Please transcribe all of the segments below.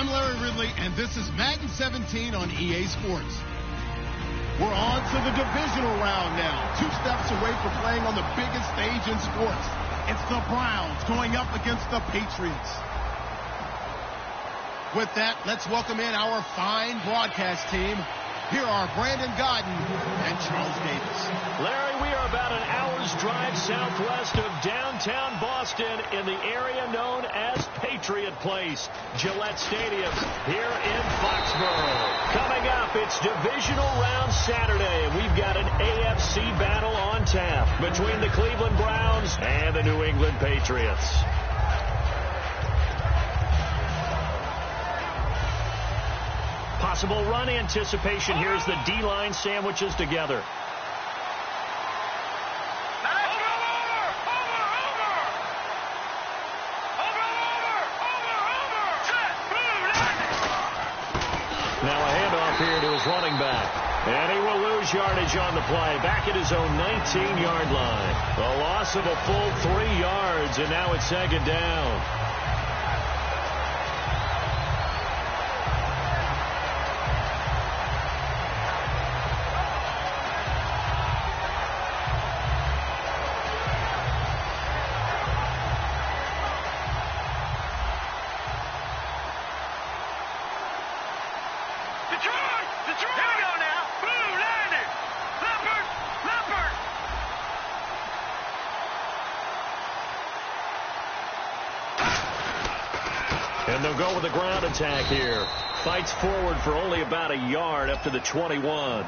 I'm Larry Ridley, and this is Madden 17 on EA Sports. We're on to the divisional round now. 2 steps away from playing on the biggest stage in sports. It's the Browns going up against the Patriots. With that, let's welcome in our fine broadcast team. Here are Brandon Godden and Charles Davis. Larry, we are about an hour's drive southwest of downtown Boston in the area known as Patriot Place, Gillette Stadium here in Foxborough. Coming up, it's Divisional Round Saturday, and we've got an AFC battle on tap between the Cleveland Browns and the New England Patriots. Possible run anticipation. Here's the D-line sandwiches together. Now a handoff here to his running back. And he will lose yardage on the play. Back at his own 19-yard line. A loss of a full 3 yards, and now it's second down. And they'll go with a ground attack here. Fights forward for only about a yard up to the 21.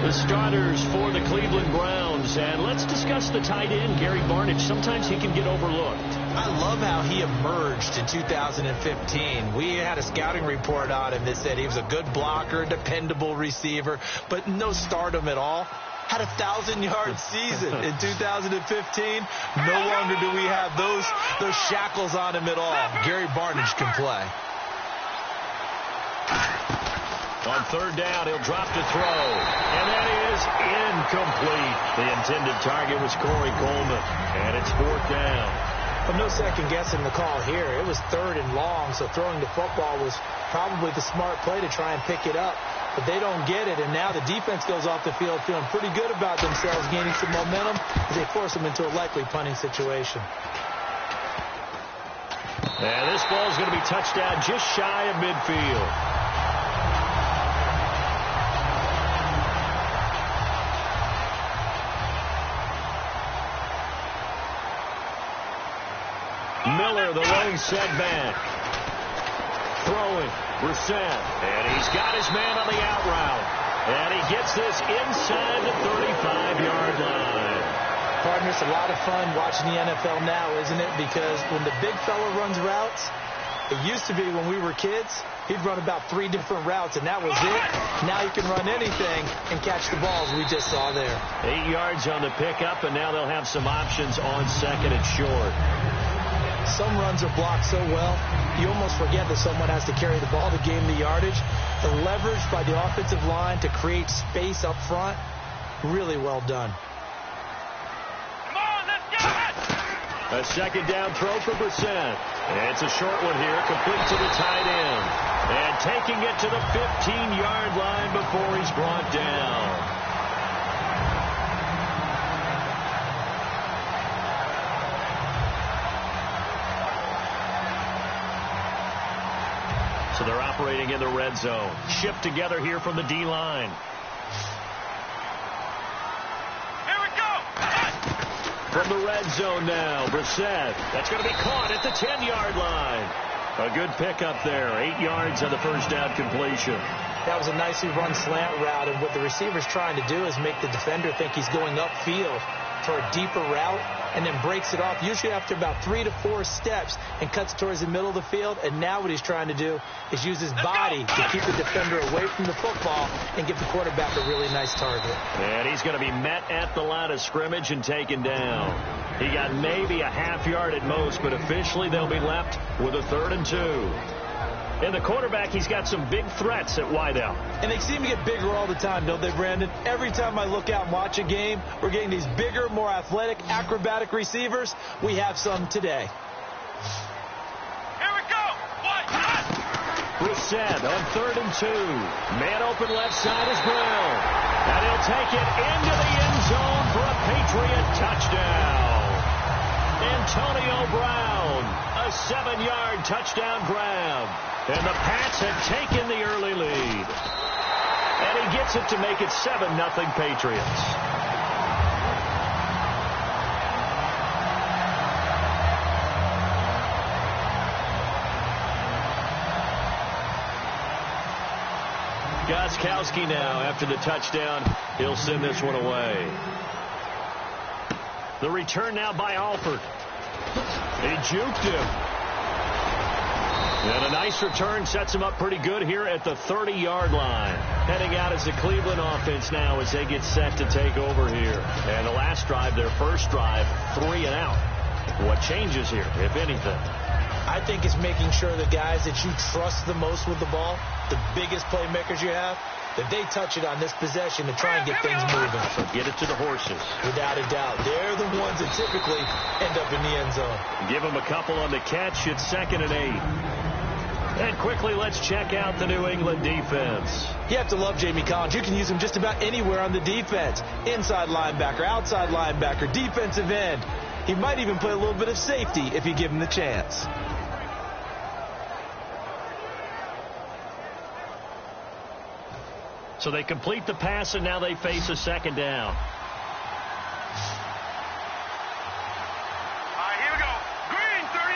The starters for the Cleveland Browns. And let's discuss the tight end, Gary Barnidge. Sometimes he can get overlooked. I love how he emerged in 2015. We had a scouting report on him that said he was a good blocker, dependable receiver, but no stardom at all. Had a 1,000-yard season in 2015. No longer do we have those shackles on him at all. Gary Barnidge can play. On third down, he'll drop to throw. And that is incomplete. The intended target was Corey Coleman. And it's 4th down. But no second guessing the call here. It was 3rd and long, so throwing the football was probably the smart play to try and pick it up. But they don't get it, and now the defense goes off the field feeling pretty good about themselves, gaining some momentum as they force them into a likely punting situation. And this ball is going to be touched down just shy of midfield. Miller, the lone setback. Throwing. Brissett. And he's got his man on the out route. And he gets this inside the 35-yard line. Partner, it's a lot of fun watching the NFL now, isn't it? Because when the big fella runs routes, it used to be when we were kids, he'd run about 3 different routes, and that was it. Now he can run anything and catch the balls we just saw there. 8 yards on the pickup, and now they'll have some options on second and short. Some runs are blocked so well, you almost forget that someone has to carry the ball to gain the yardage. The leverage by the offensive line to create space up front, really well done. Come on, let's get it! A second down throw for Brissett. It's a short one here, complete to the tight end. And taking it to the 15-yard line before he's brought down. So they're operating in the red zone. Shift together here from the D-line. Here we go! From the red zone now, Brissett. That's going to be caught at the 10-yard line. A good pickup there. 8 yards on the first down completion. That was a nicely run slant route, and what the receiver's trying to do is make the defender think he's going upfield for a deeper route, and then breaks it off, usually after about 3 to 4 steps, and cuts towards the middle of the field. And now what he's trying to do is use his body to keep the defender away from the football and give the quarterback a really nice target. And he's going to be met at the line of scrimmage and taken down. He got maybe a half yard at most, but officially they'll be left with a 3rd and 2. And the quarterback, he's got some big threats at wideout. And they seem to get bigger all the time, don't they, Brandon? Every time I look out and watch a game, we're getting these bigger, more athletic, acrobatic receivers. We have some today. Here we go. 1, 2. Brissett on 3rd and 2. Man open left side is Brown. And he'll take it into the end zone for a Patriot touchdown. Antonio Brown, a 7-yard touchdown grab. And the Pats have taken the early lead. And he gets it to make it 7-0 Patriots. Gostkowski now after the touchdown. He'll send this one away. The return now by Alford. He juked him. And a nice return sets him up pretty good here at the 30-yard line. Heading out as the Cleveland offense now as they get set to take over here. And the last drive, their first drive, 3 and out. What changes here, if anything? I think it's making sure the guys that you trust the most with the ball, the biggest playmakers you have, that they touch it on this possession to try and get things moving. So get it to the horses. Without a doubt. They're the ones that typically end up in the end zone. Give them a couple on the catch. It's 2nd and 8. And quickly, let's check out the New England defense. You have to love Jamie Collins. You can use him just about anywhere on the defense. Inside linebacker, outside linebacker, defensive end. He might even play a little bit of safety if you give him the chance. So they complete the pass, and now they face a 2nd down. Here we go. Green, 39.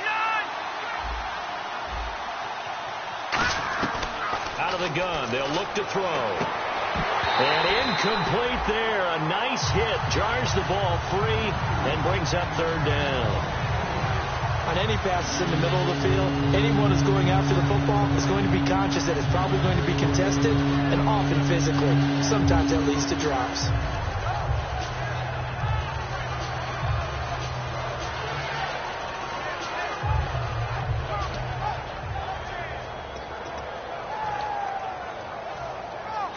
Out of the gun. They'll look to throw. And incomplete there. A nice hit. Jars the ball free and brings up 3rd down. On any passes in the middle of the field, anyone who's going after the football is going to be conscious that it's probably going to be contested and often physically. Sometimes that leads to drops.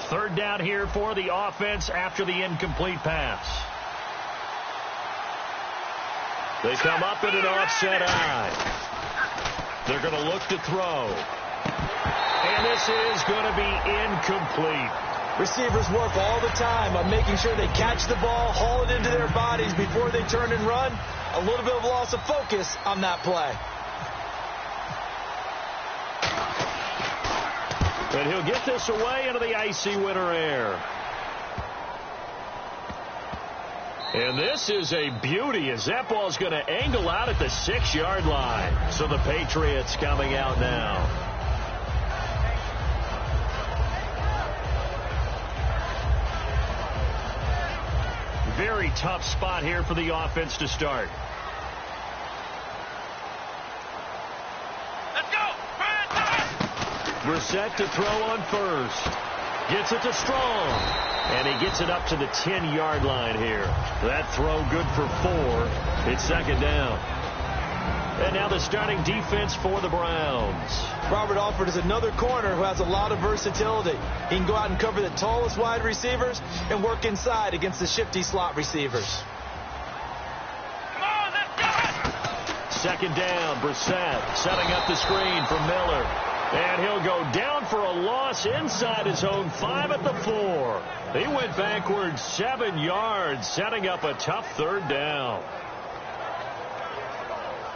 Third down here for the offense after the incomplete pass. They come up in an offset eye. They're going to look to throw. And this is going to be incomplete. Receivers work all the time on making sure they catch the ball, haul it into their bodies before they turn and run. A little bit of loss of focus on that play. And he'll get this away into the icy winter air. And this is a beauty as that ball's going to angle out at the 6-yard line. So the Patriots coming out now. Very tough spot here for the offense to start. Let's go. Brissett to throw on first. Gets it to Strong. And he gets it up to the 10-yard line here. That throw good for 4. It's 2nd down. And now the starting defense for the Browns. Robert Alford is another corner who has a lot of versatility. He can go out and cover the tallest wide receivers and work inside against the shifty slot receivers. Come on, let's go. 2nd down, Brissett setting up the screen for Miller. And he'll go down for a loss inside his own 5 at the 4. He went backwards 7 yards, setting up a tough 3rd down.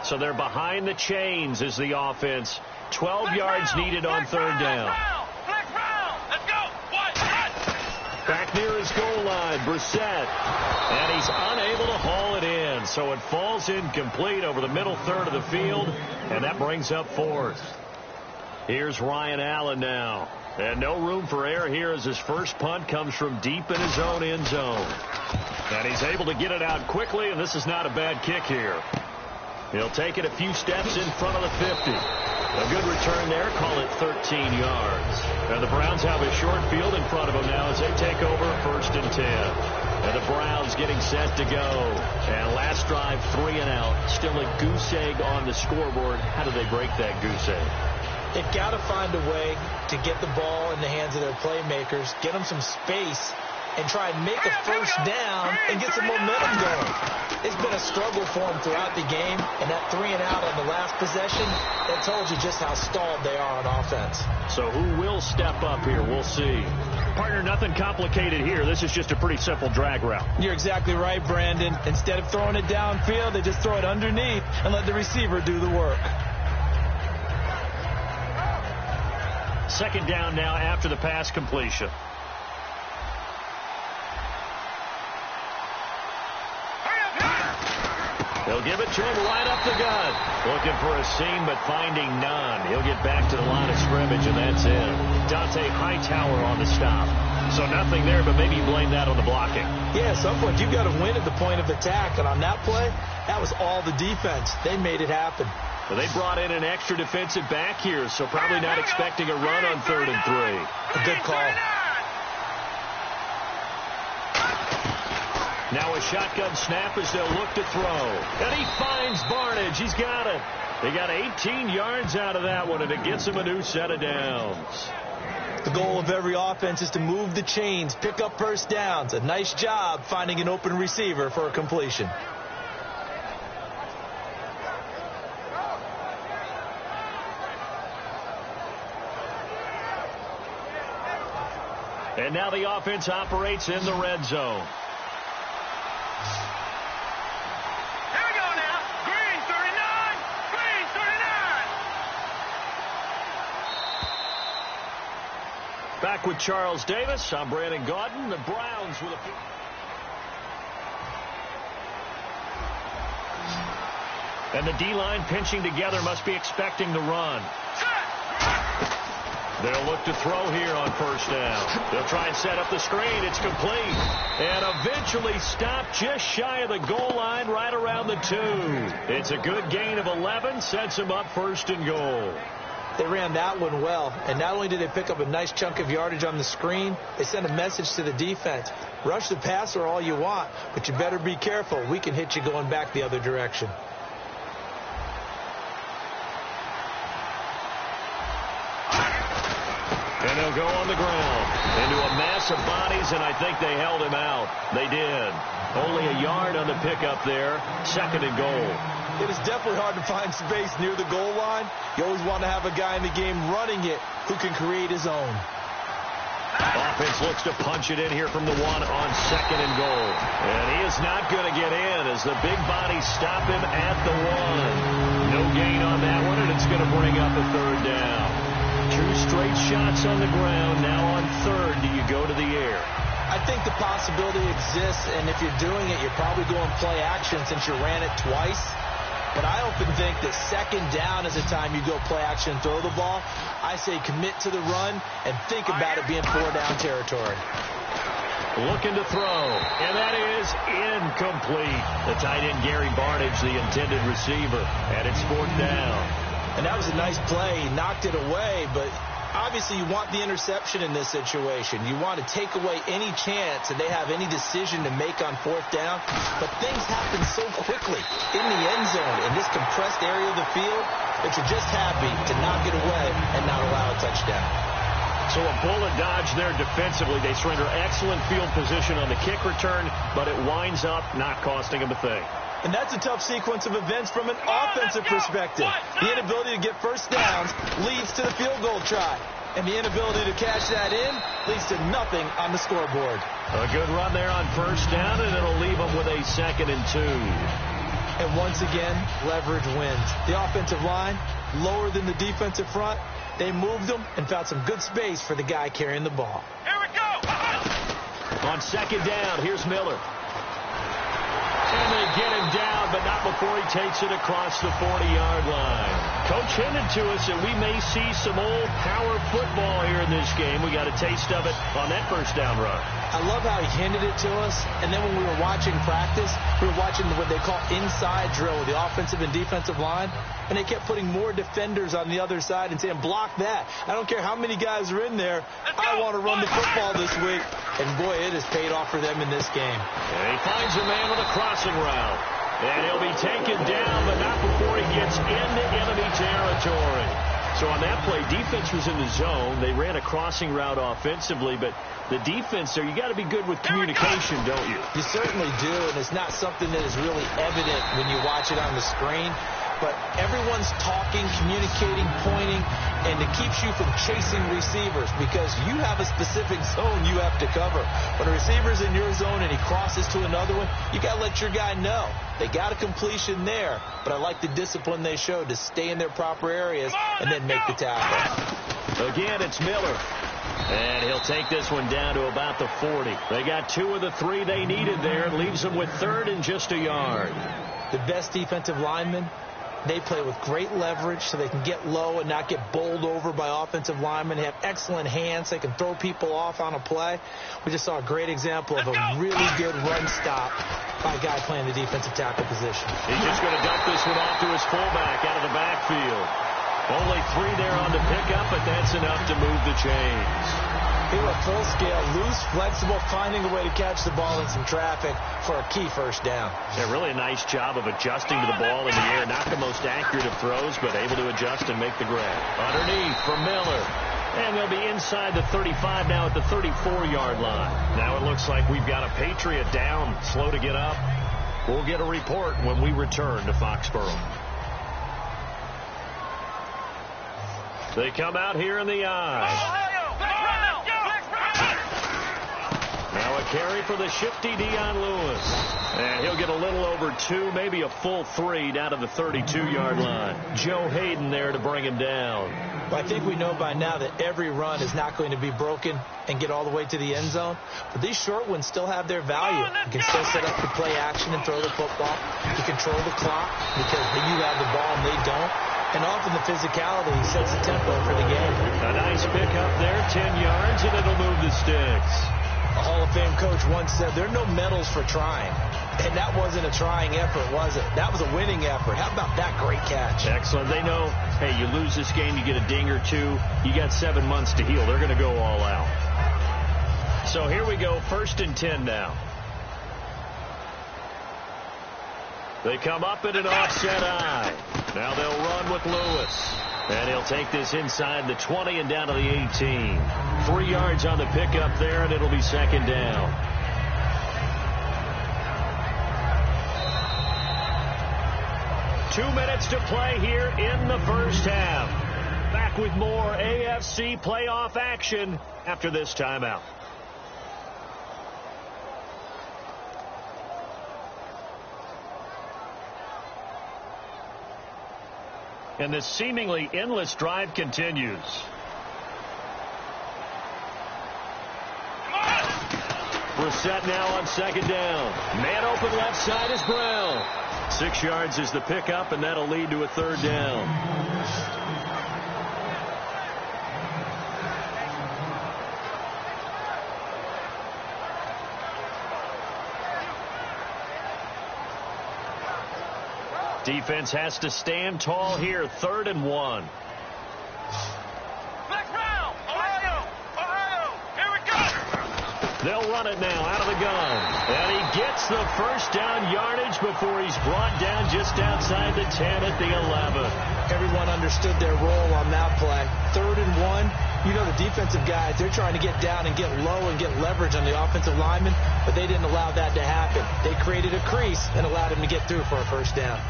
So they're behind the chains as the offense. 12 yards needed on 3rd down. Let's go. What? Back near his goal line, Brissett. And he's unable to haul it in. So it falls incomplete over the middle third of the field. And that brings up 4th. Here's Ryan Allen now. And no room for error here as his first punt comes from deep in his own end zone. And he's able to get it out quickly, and this is not a bad kick here. He'll take it a few steps in front of the 50. A good return there, call it 13 yards. And the Browns have a short field in front of them now as they take over 1st and 10. And the Browns getting set to go. And last drive, 3 and out. Still a goose egg on the scoreboard. How do they break that goose egg? They've got to find a way to get the ball in the hands of their playmakers, get them some space, and try and make a first down and get some momentum going. It's been a struggle for them throughout the game, and that 3 and out on the last possession, that told you just how stalled they are on offense. So who will step up here? We'll see. Partner, nothing complicated here. This is just a pretty simple drag route. You're exactly right, Brandon. Instead of throwing it downfield, they just throw it underneath and let the receiver do the work. Second down now after the pass completion. They'll give it to him right up the gut. Looking for a seam, but finding none. He'll get back to the line of scrimmage, and that's it. Dante Hightower on the stop. So nothing there, but maybe you blame that on the blocking. Yeah, at some point, you've got to win at the point of attack. And on that play, that was all the defense. They made it happen. Well, they brought in an extra defensive back here, so probably not expecting a run on 3rd and 3. A good call. Now a shotgun snap as they'll look to throw. And he finds Barnage. He's got it. They got 18 yards out of that one, and it gets him a new set of downs. The goal of every offense is to move the chains, pick up first downs. A nice job finding an open receiver for a completion. And now the offense operates in the red zone. Here we go now. Green 39. Green 39. Back with Charles Davis. I'm Brandon Gaudin. The Browns with a... And the D-line pinching together, must be expecting the run. They'll look to throw here on first down. They'll try and set up the screen. It's complete. And eventually stopped just shy of the goal line, right around the 2. It's a good gain of 11. Sets them up 1st and goal. They ran that one well. And not only did they pick up a nice chunk of yardage on the screen, they sent a message to the defense. Rush the passer all you want, but you better be careful. We can hit you going back the other direction. And they'll go on the ground into a mass of bodies, and I think they held him out. They did. Only a yard on the pickup there. 2nd and goal. It is definitely hard to find space near the goal line. You always want to have a guy in the game running it who can create his own. Offense looks to punch it in here from the 1 on 2nd and goal. And he is not going to get in as the big bodies stop him at the 1. No gain on that one, and it's going to bring up a 3rd down. 2 straight shots on the ground. Now on 3rd, do you go to the air? I think the possibility exists, and if you're doing it, you're probably going play action since you ran it twice. But I often think that 2nd down is the time you go play action and throw the ball. I say commit to the run and think about it being 4-down territory. Looking to throw, and that is incomplete. The tight end, Gary Barnage, the intended receiver, and it's 4th down. And that was a nice play. He knocked it away, but obviously you want the interception in this situation. You want to take away any chance that they have any decision to make on 4th down. But things happen so quickly in the end zone in this compressed area of the field that you're just happy to knock it away and not allow a touchdown. So a bullet dodge there defensively. They surrender excellent field position on the kick return, but it winds up not costing them a thing. And that's a tough sequence of events from an offensive perspective. The inability to get first downs leads to the field goal try. And the inability to cash that in leads to nothing on the scoreboard. A good run there on first down, and it'll leave them with a 2nd and 2. And once again, leverage wins. The offensive line, lower than the defensive front. They moved them and found some good space for the guy carrying the ball. Here we go. On 2nd down, here's Miller. And they get him down, but not before he takes it across the 40-yard line. Coach hinted to us that we may see some old power football here in this game. We got a taste of it on that first down run. I love how he hinted it to us. And then when we were watching practice, we were watching what they call inside drill with the offensive and defensive line. And they kept putting more defenders on the other side and saying, block that. I don't care how many guys are in there. I want to run the football this week. And, boy, it has paid off for them in this game. And he finds a man with a crossing route. And he'll be taken down, but not before he gets into enemy territory. So on that play, defense was in the zone. They ran a crossing route offensively, but the defense there, you got to be good with communication, don't you? You certainly do, and it's not something that is really evident when you watch it on the screen. But everyone's talking, communicating, pointing, and it keeps you from chasing receivers because you have a specific zone you have to cover. When a receiver's in your zone and he crosses to another one, you got to let your guy know. They got a completion there, but I like the discipline they showed to stay in their proper areas and then make the tackle. Again, it's Miller. And he'll take this one down to about the 40. They got 2 of the 3 they needed there. It leaves them with 3rd and just a yard. The best defensive linemen, they play with great leverage so they can get low and not get bowled over by offensive linemen. They have excellent hands. They can throw people off on a play. We just saw a great example of a really good run stop by a guy playing the defensive tackle position. He's just going to dump this one off to his fullback out of the backfield. Only 3 there on the pickup, but that's enough to move the chains. He went full scale, loose, flexible, finding a way to catch the ball in some traffic for a key first down. Yeah, really a nice job of adjusting to the ball in the air. Not the most accurate of throws, but able to adjust and make the grab. Underneath for Miller. And they'll be inside the 35 now at the 34-yard line. Now it looks like we've got a Patriot down, slow to get up. We'll get a report when we return to Foxborough. They come out here in the eye. Now a carry for the shifty Dion Lewis. And he'll get a little over 2, maybe a full 3 down to the 32-yard line. Joe Hayden there to bring him down. Well, I think we know by now that every run is not going to be broken and get all the way to the end zone. But these short ones still have their value. You can still set up the play action and throw the football. You control the clock because you have the ball and they don't. And often the physicality sets the tempo for the game. A nice pickup there, 10 yards, and it'll move the sticks. A Hall of Fame coach once said, there are no medals for trying. And that wasn't a trying effort, was it? That was a winning effort. How about that great catch? Excellent. They know, hey, you lose this game, you get a ding or 2. You got 7 months to heal. They're going to go all out. So here we go, 1st and 10 now. They come up in an offset eye. Now they'll run with Lewis. And he'll take this inside the 20 and down to the 18. 3 yards on the pickup there, and it'll be 2nd down. Two minutes to play here in the first half. Back with more AFC playoff action after this timeout. And this seemingly endless drive continues. Brissett now on 2nd down. Man open left side is Brown. 6 yards is the pickup, and that'll lead to a 3rd down. Defense has to stand tall here. 3rd and 1. They'll run it now out of the gun. And he gets the first down yardage before he's brought down just outside the 10 at the 11. Everyone understood their role on that play. 3rd and 1. You know the defensive guys, they're trying to get down and get low and get leverage on the offensive lineman, but they didn't allow that to happen. They created a crease and allowed him to get through for a first down.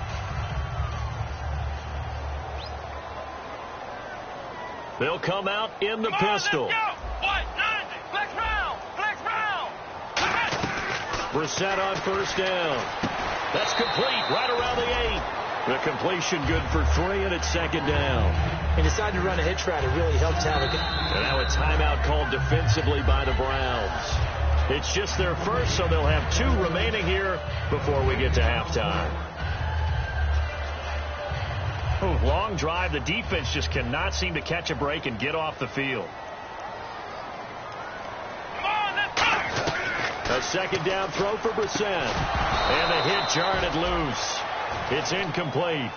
They'll come out in the pistol. Brissett on 1st down. That's complete right around the 8. The completion good for 3, and it's 2nd down. He decided to run a hitch route. It really helped have it. And now a timeout called defensively by the Browns. It's just their first, so they'll have 2 remaining here before we get to halftime. Long drive. The defense just cannot seem to catch a break and get off the field. A 2nd down throw for Brissett. And the hit jarred loose. It's incomplete.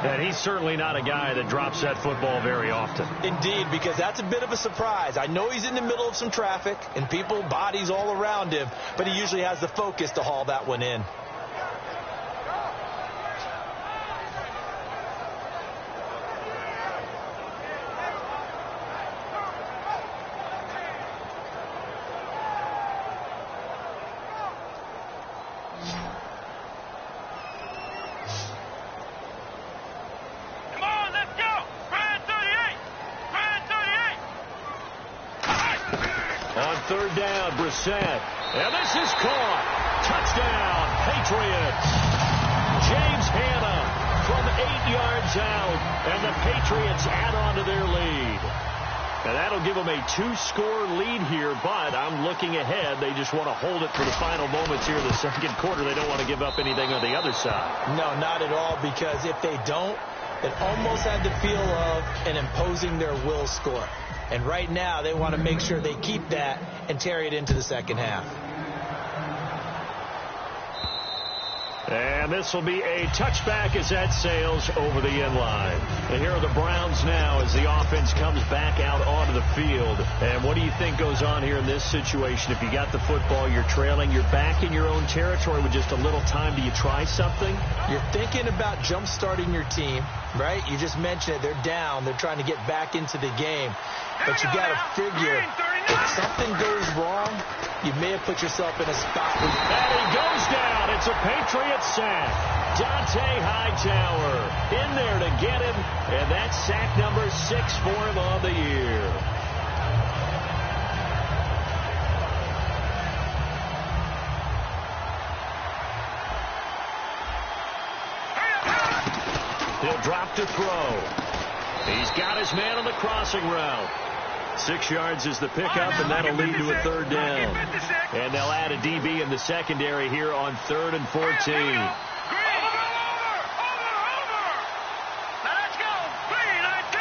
And he's certainly not a guy that drops that football very often. Indeed, because that's a bit of a surprise. I know he's in the middle of some traffic and people, bodies all around him, but he usually has the focus to haul that one in. Come on, let's go. Brand 38. Brand 38. On third down, Brissett. And this is caught. Touchdown, Patriots. James Hanna from 8 yards out. And the Patriots add on to their lead. And that'll give them a 2-score lead here, but I'm looking ahead. They just want to hold it for the final moments here in the second quarter. They don't want to give up anything on the other side. No, not at all, because if they don't, it almost had the feel of an imposing their will score. And right now, they want to make sure they keep that and carry it into the second half. And this will be a touchback as that sails over the end line. And here are the Browns now as the offense comes back out onto the field. And what do you think goes on here in this situation? If you got the football, you're trailing, you're back in your own territory with just a little time. Do you try something? You're thinking about jump-starting your team, right? You just mentioned it. They're down. They're trying to get back into the game. But you got to figure, if something goes wrong, you may have put yourself in a spot. And he goes down. It's a Patriot sack. Dante Hightower in there to get him. And that's sack number 6 for him on the year. He'll drop to throw. He's got his man on the crossing route. 6 yards is the pickup, and that'll lead to a third down. And they'll add a DB in the secondary here on 3rd and 14. Over. Let's go. 3-19.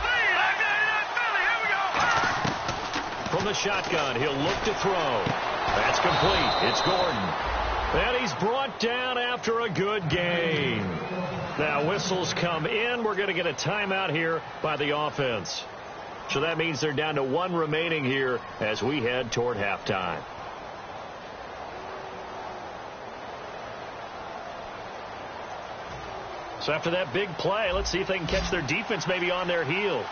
3-19, Philly. Here we go. From the shotgun, he'll look to throw. That's complete. It's Gordon. And he's brought down after a good gain. Now whistles come in. We're going to get a timeout here by the offense. So that means they're down to 1 remaining here as we head toward halftime. So after that big play, let's see if they can catch their defense maybe on their heels.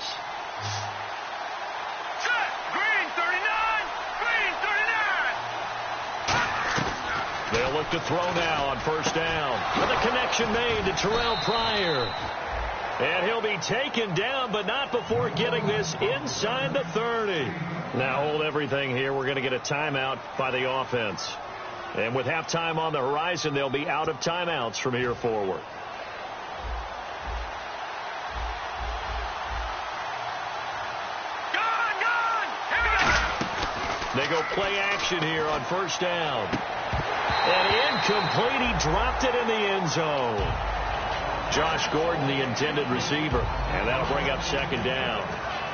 Set. Green 39. Green 39. They'll look to throw now on first down. And the connection made to Terrell Pryor. And he'll be taken down, but not before getting this inside the 30. Now hold everything here. We're going to get a timeout by the offense. And with halftime on the horizon, they'll be out of timeouts from here forward. They go play action here on first down. And incomplete. He dropped it in the end zone. Josh Gordon, the intended receiver. And that'll bring up second down.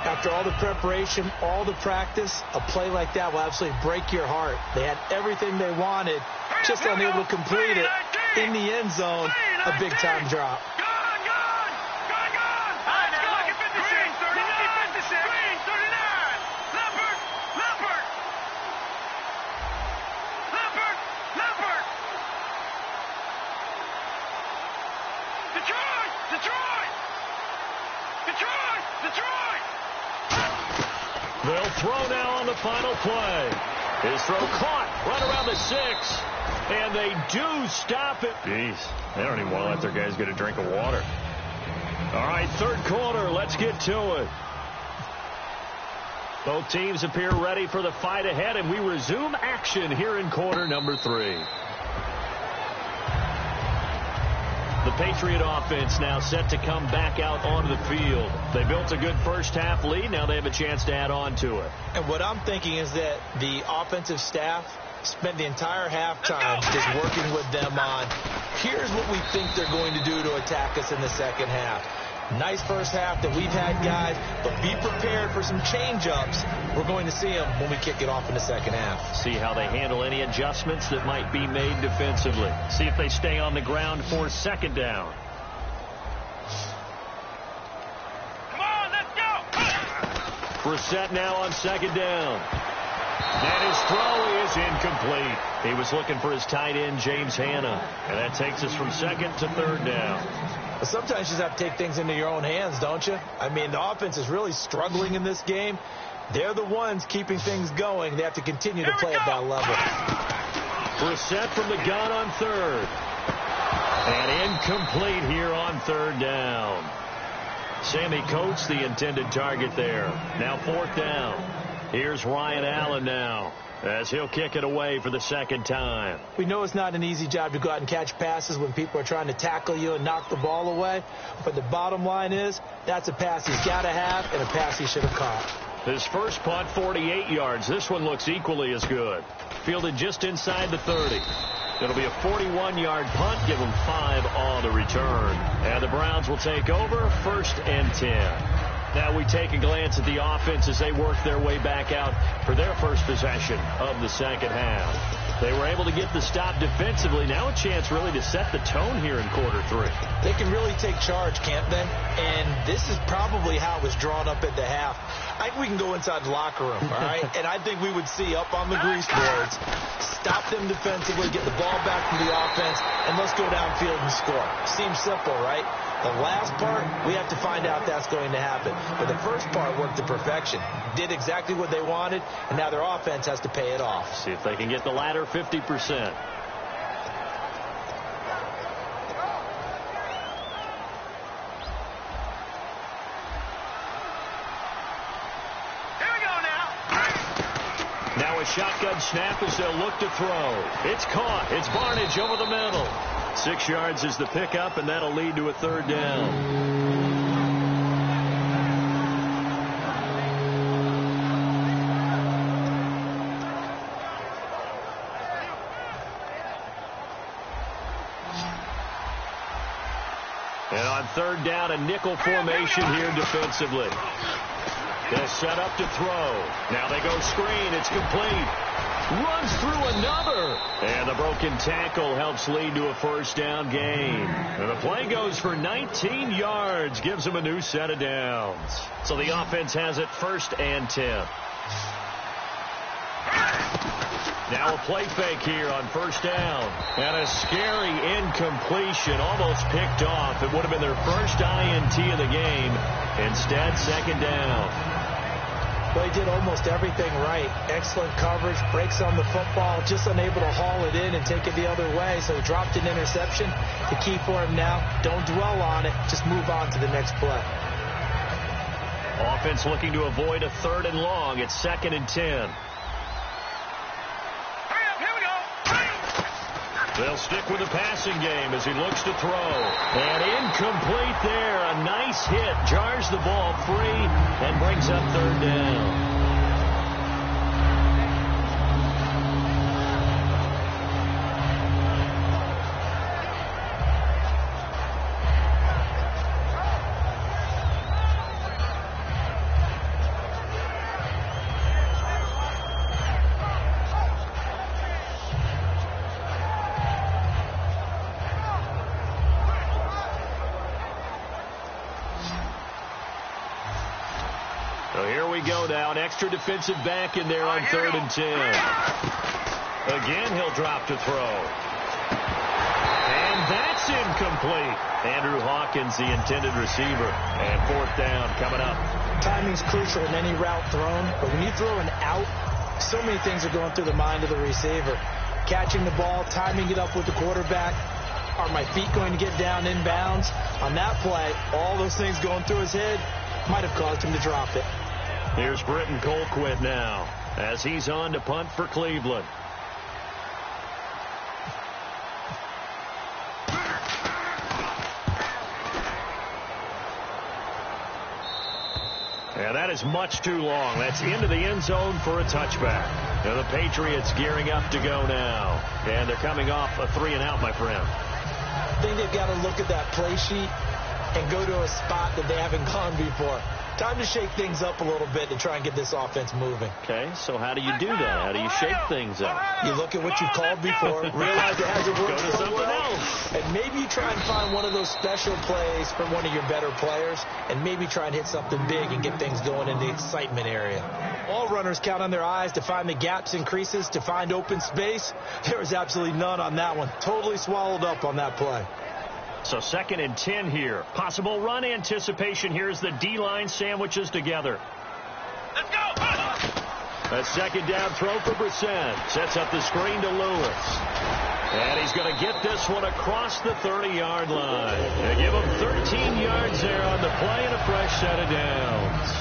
After all the preparation, all the practice, a play like that will absolutely break your heart. They had everything they wanted, just unable to complete it in the end zone. A big-time drop. They'll throw now on the final play. His throw caught right around the 6. And they do stop it. Jeez, they don't even want to let their guys get a drink of water. All right, third quarter. Let's get to it. Both teams appear ready for the fight ahead, and we resume action here in quarter number 3. The Patriot offense now set to come back out onto the field. They built a good first-half lead. Now they have a chance to add on to it. And what I'm thinking is that the offensive staff spent the entire halftime just working with them on, here's what we think they're going to do to attack us in the second half. Nice first half that we've had, guys, but be prepared for some change-ups. We're going to see them when we kick it off in the second half. See how they handle any adjustments that might be made defensively. See if they stay on the ground for second down. Come on, let's go. Brissett now on second down. And his throw is incomplete. He was looking for his tight end, James Hanna. And that takes us from second to third down. Sometimes you just have to take things into your own hands, don't you? I mean, the offense is really struggling in this game. They're the ones keeping things going. They have to continue to play at that level. Brissett from the gun on third. And incomplete here on third down. Sammy Coates, the intended target there. Now fourth down. Here's Ryan Allen now, as he'll kick it away for the second time. We know it's not an easy job to go out and catch passes when people are trying to tackle you and knock the ball away. But the bottom line is, that's a pass he's got to have and a pass he should have caught. His first punt, 48 yards. This one looks equally as good. Fielded just inside the 30. It'll be a 41-yard punt. Give them 5 on the return. And the Browns will take over, 1st and 10. Now we take a glance at the offense as they work their way back out for their first possession of the second half. They were able to get the stop defensively. Now a chance really to set the tone here in quarter 3. They can really take charge, can't they? And this is probably how it was drawn up at the half. I think we can go inside the locker room, all right? And I think we would see up on the grease boards, stop them defensively, get the ball back from the offense, and let's go downfield and score. Seems simple, right? The last part, we have to find out that's going to happen. But the first part worked to perfection. Did exactly what they wanted, and now their offense has to pay it off. See if they can get the latter 50%. Now a shotgun snap as they'll look to throw. It's caught. It's Barnidge over the middle. 6 yards is the pickup, and that'll lead to a third down. And on third down, a nickel formation here defensively. They'll set up to throw. Now they go screen. It's complete. Runs through another. And the broken tackle helps lead to a first down gain. And the play goes for 19 yards. Gives them a new set of downs. So the offense has it 1st and 10. Now a play fake here on first down. And a scary incompletion. Almost picked off. It would have been their first INT of the game. Instead, second down. Well, he did almost everything right. Excellent coverage, breaks on the football, just unable to haul it in and take it the other way. So he dropped an interception. The key for him now, don't dwell on it. Just move on to the next play. Offense looking to avoid a 3rd and long. It's 2nd and 10. They'll stick with the passing game as he looks to throw. And incomplete there. A nice hit. Jars the ball free and brings up third down. So here we go now. An extra defensive back in there on 3rd and 10. Again, he'll drop to throw. And that's incomplete. Andrew Hawkins, the intended receiver. And 4th down coming up. Timing's crucial in any route thrown. But when you throw an out, so many things are going through the mind of the receiver. Catching the ball, timing it up with the quarterback. Are my feet going to get down inbounds? On that play, all those things going through his head might have caused him to drop it. Here's Britton Colquitt now as he's on to punt for Cleveland. And that is much too long. That's into the end zone for a touchback. Now the Patriots gearing up to go now. And they're coming off a 3-and-out, my friend. I think they've got to look at that play sheet and go to a spot that they haven't gone before. Time to shake things up a little bit to try and get this offense moving. Okay, so how do you do that? How do you shake things up? You look at what you've called before, realize it hasn't worked Go to so something well, else. and maybe you try and find one of those special plays from one of your better players, and maybe try and hit something big and get things going in the excitement area. All runners count on their eyes to find the gaps and creases, to find open space. There was absolutely none on that one. Totally swallowed up on that play. So 2nd and 10 here. Possible run anticipation here as the D-line sandwiches together. Let's go! A second down throw for Brissett. Sets up the screen to Lewis. And he's going to get this one across the 30-yard line. They give him 13 yards there on the play and a fresh set of downs.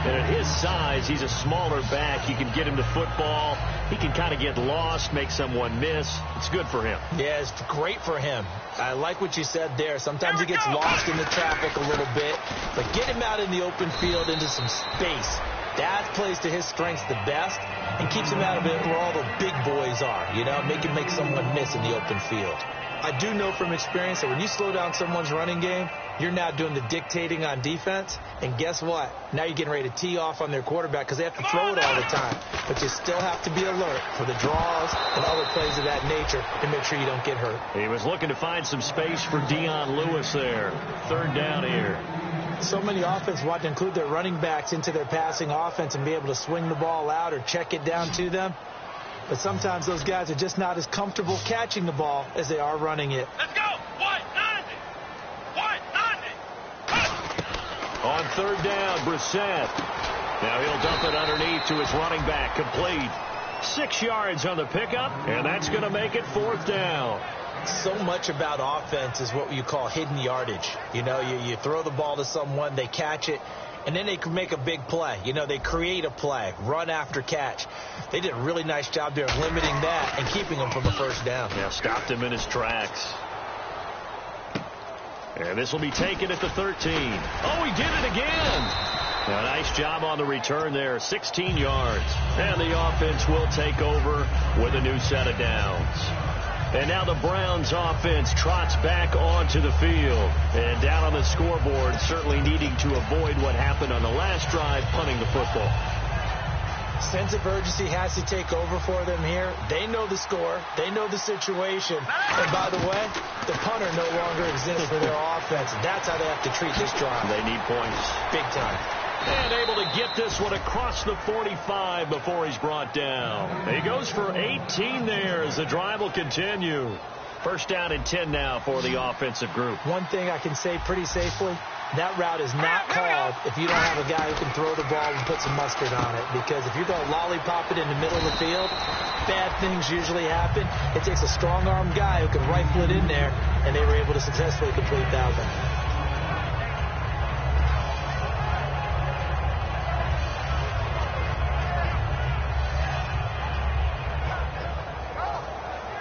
And at his size, he's a smaller back. You can get him to football. He can kind of get lost, make someone miss. It's good for him. Yeah, it's great for him. I like what you said there. Sometimes he gets lost in the traffic a little bit. But get him out in the open field into some space. That plays to his strengths the best and keeps him out of it where all the big boys are, you know, make someone miss in the open field. I do know from experience that when you slow down someone's running game, you're now doing the dictating on defense. And guess what? Now you're getting ready to tee off on their quarterback because they have to throw it all the time. But you still have to be alert for the draws and other plays of that nature to make sure you don't get hurt. He was looking to find some space for Dion Lewis there. Third down here. So many offenses want to include their running backs into their passing offense and be able to swing the ball out or check it down to them. But sometimes those guys are just not as comfortable catching the ball as they are running it. Let's go. 190. 190. On third down, Brissett. Now he'll dump it underneath to his running back. Complete. 6 yards on the pickup, and that's going to make it fourth down. So much about offense is what you call hidden yardage. You know, you throw the ball to someone, they catch it, and then they can make a big play. You know, they create a play, run after catch. They did a really nice job there of limiting that and keeping him from a first down. Yeah, stopped him in his tracks. And this will be taken at the 13. Oh, he did it again. A nice job on the return there, 16 yards. And the offense will take over with a new set of downs. And now the Browns offense trots back onto the field. And down on the scoreboard, certainly needing to avoid what happened on the last drive, punting the football. Sense of urgency has to take over for them here. They know the score. They know the situation. And by the way, the punter no longer exists for their offense. That's how they have to treat this drive. They need points. Big time. And able to get this one across the 45 before he's brought down. He goes for 18 there as the drive will continue. First down and 10 now for the offensive group. One thing I can say pretty safely, that route is not called if you don't have a guy who can throw the ball and put some mustard on it. Because if you're going to lollipop it in the middle of the field, bad things usually happen. It takes a strong-armed guy who can rifle it in there, and they were able to successfully complete that one.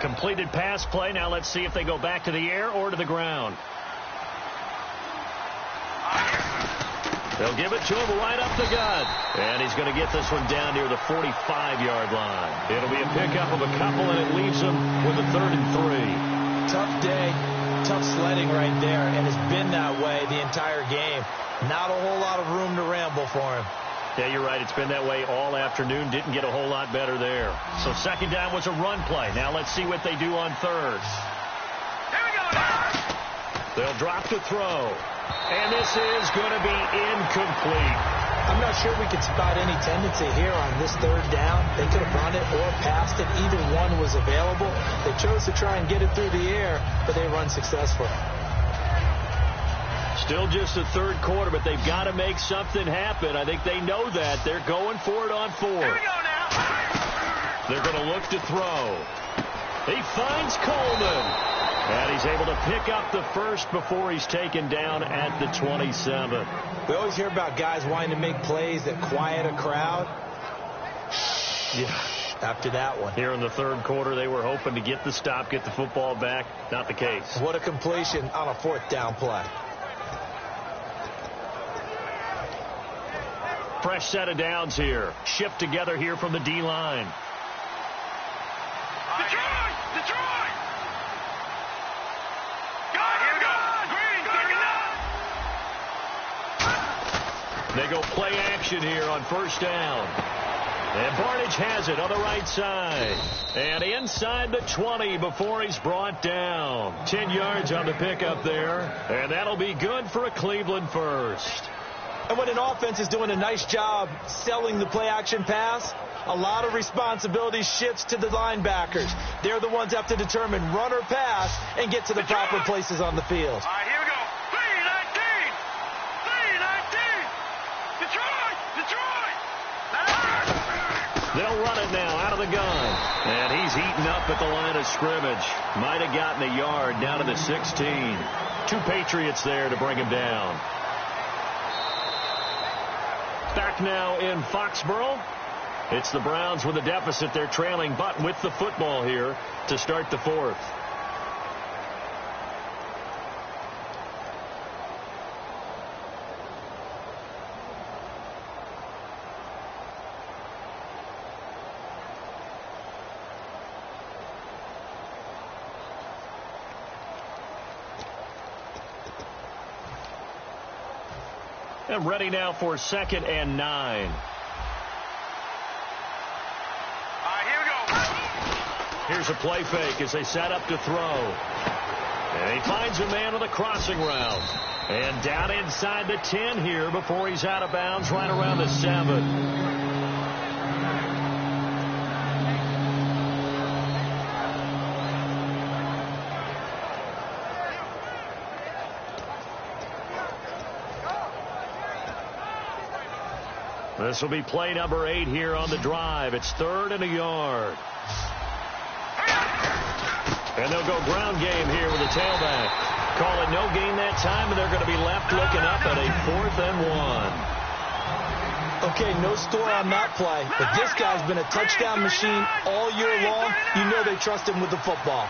Completed pass play. Now let's see if they go back to the air or to the ground. They'll give it to him right up the gut. And he's going to get this one down near the 45-yard line. It'll be a pickup of a couple, and it leaves them with a 3rd and 3. Tough day, tough sledding right there, and it's been that way the entire game. Not a whole lot of room to ramble for him. Yeah, you're right. It's been that way all afternoon. Didn't get a whole lot better there. So second down was a run play. Now let's see what they do on third. Here we go now. They'll drop to throw. And this is going to be incomplete. I'm not sure we could spot any tendency here on this third down. They could have run it or passed it. Either one was available. They chose to try and get it through the air, but they run successful. Still just the third quarter, but they've got to make something happen. I think they know that. They're going for it on fourth. Here we go now. They're going to look to throw. He finds Coleman. And he's able to pick up the first before he's taken down at the 27. We always hear about guys wanting to make plays that quiet a crowd. Yeah, after that one. Here in the third quarter, they were hoping to get the stop, get the football back. Not the case. What a completion on a 4th down play. Fresh set of downs here. Shift together here from the D-line. Detroit! Detroit! Here we go. Green, 39. They go play action here on first down. And Barnage has it on the right side. And inside the 20 before he's brought down. 10 yards on the pickup there. And that'll be good for a Cleveland first. And when an offense is doing a nice job selling the play-action pass, a lot of responsibility shifts to the linebackers. They're the ones that have to determine run or pass and get to the proper places on the field. All right, here we go. 3-19. 3-19. Detroit! Detroit! run it now out of the gun. And he's eaten up at the line of scrimmage. Might have gotten a yard down to the 16. 2 Patriots there to bring him down. Back now in Foxborough. It's the Browns with a deficit. They're trailing, but with the football here to start the 4th. And ready now for 2nd and 9. All right, here we go. Here's a play fake as they set up to throw. And he finds a man on the crossing route. And down inside the 10 here before he's out of bounds right around the 7. This will be play number 8 here on the drive. It's 3rd and a yard. And they'll go ground game here with the tailback. Call it no gain that time, and they're going to be left looking up at a 4th and 1. Okay, no score on that play, but this guy's been a touchdown machine all year long. You know they trust him with the football.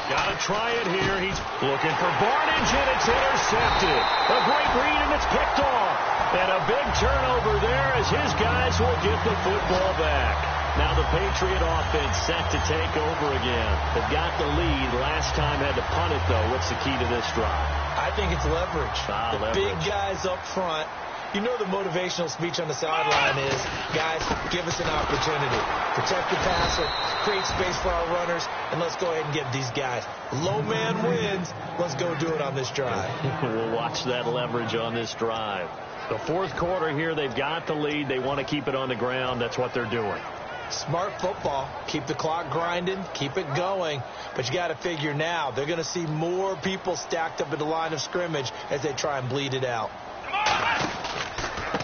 Got to try it here. He's looking for Barnage, and it's intercepted. A great read, and it's picked off. And a big turnover there as his guys will get the football back. Now the Patriot offense set to take over again. They've got the lead. Last time had to punt it, though. What's the key to this drive? I think it's leverage. Leverage. Big guys up front. You know the motivational speech on the sideline is, guys, give us an opportunity. Protect the passer, create space for our runners, and let's go ahead and get these guys. Low man wins. Let's go do it on this drive. We'll watch that leverage on this drive. The 4th quarter here, they've got the lead. They want to keep it on the ground. That's what they're doing. Smart football. Keep the clock grinding. Keep it going. But you got to figure now, they're going to see more people stacked up at the line of scrimmage as they try and bleed it out.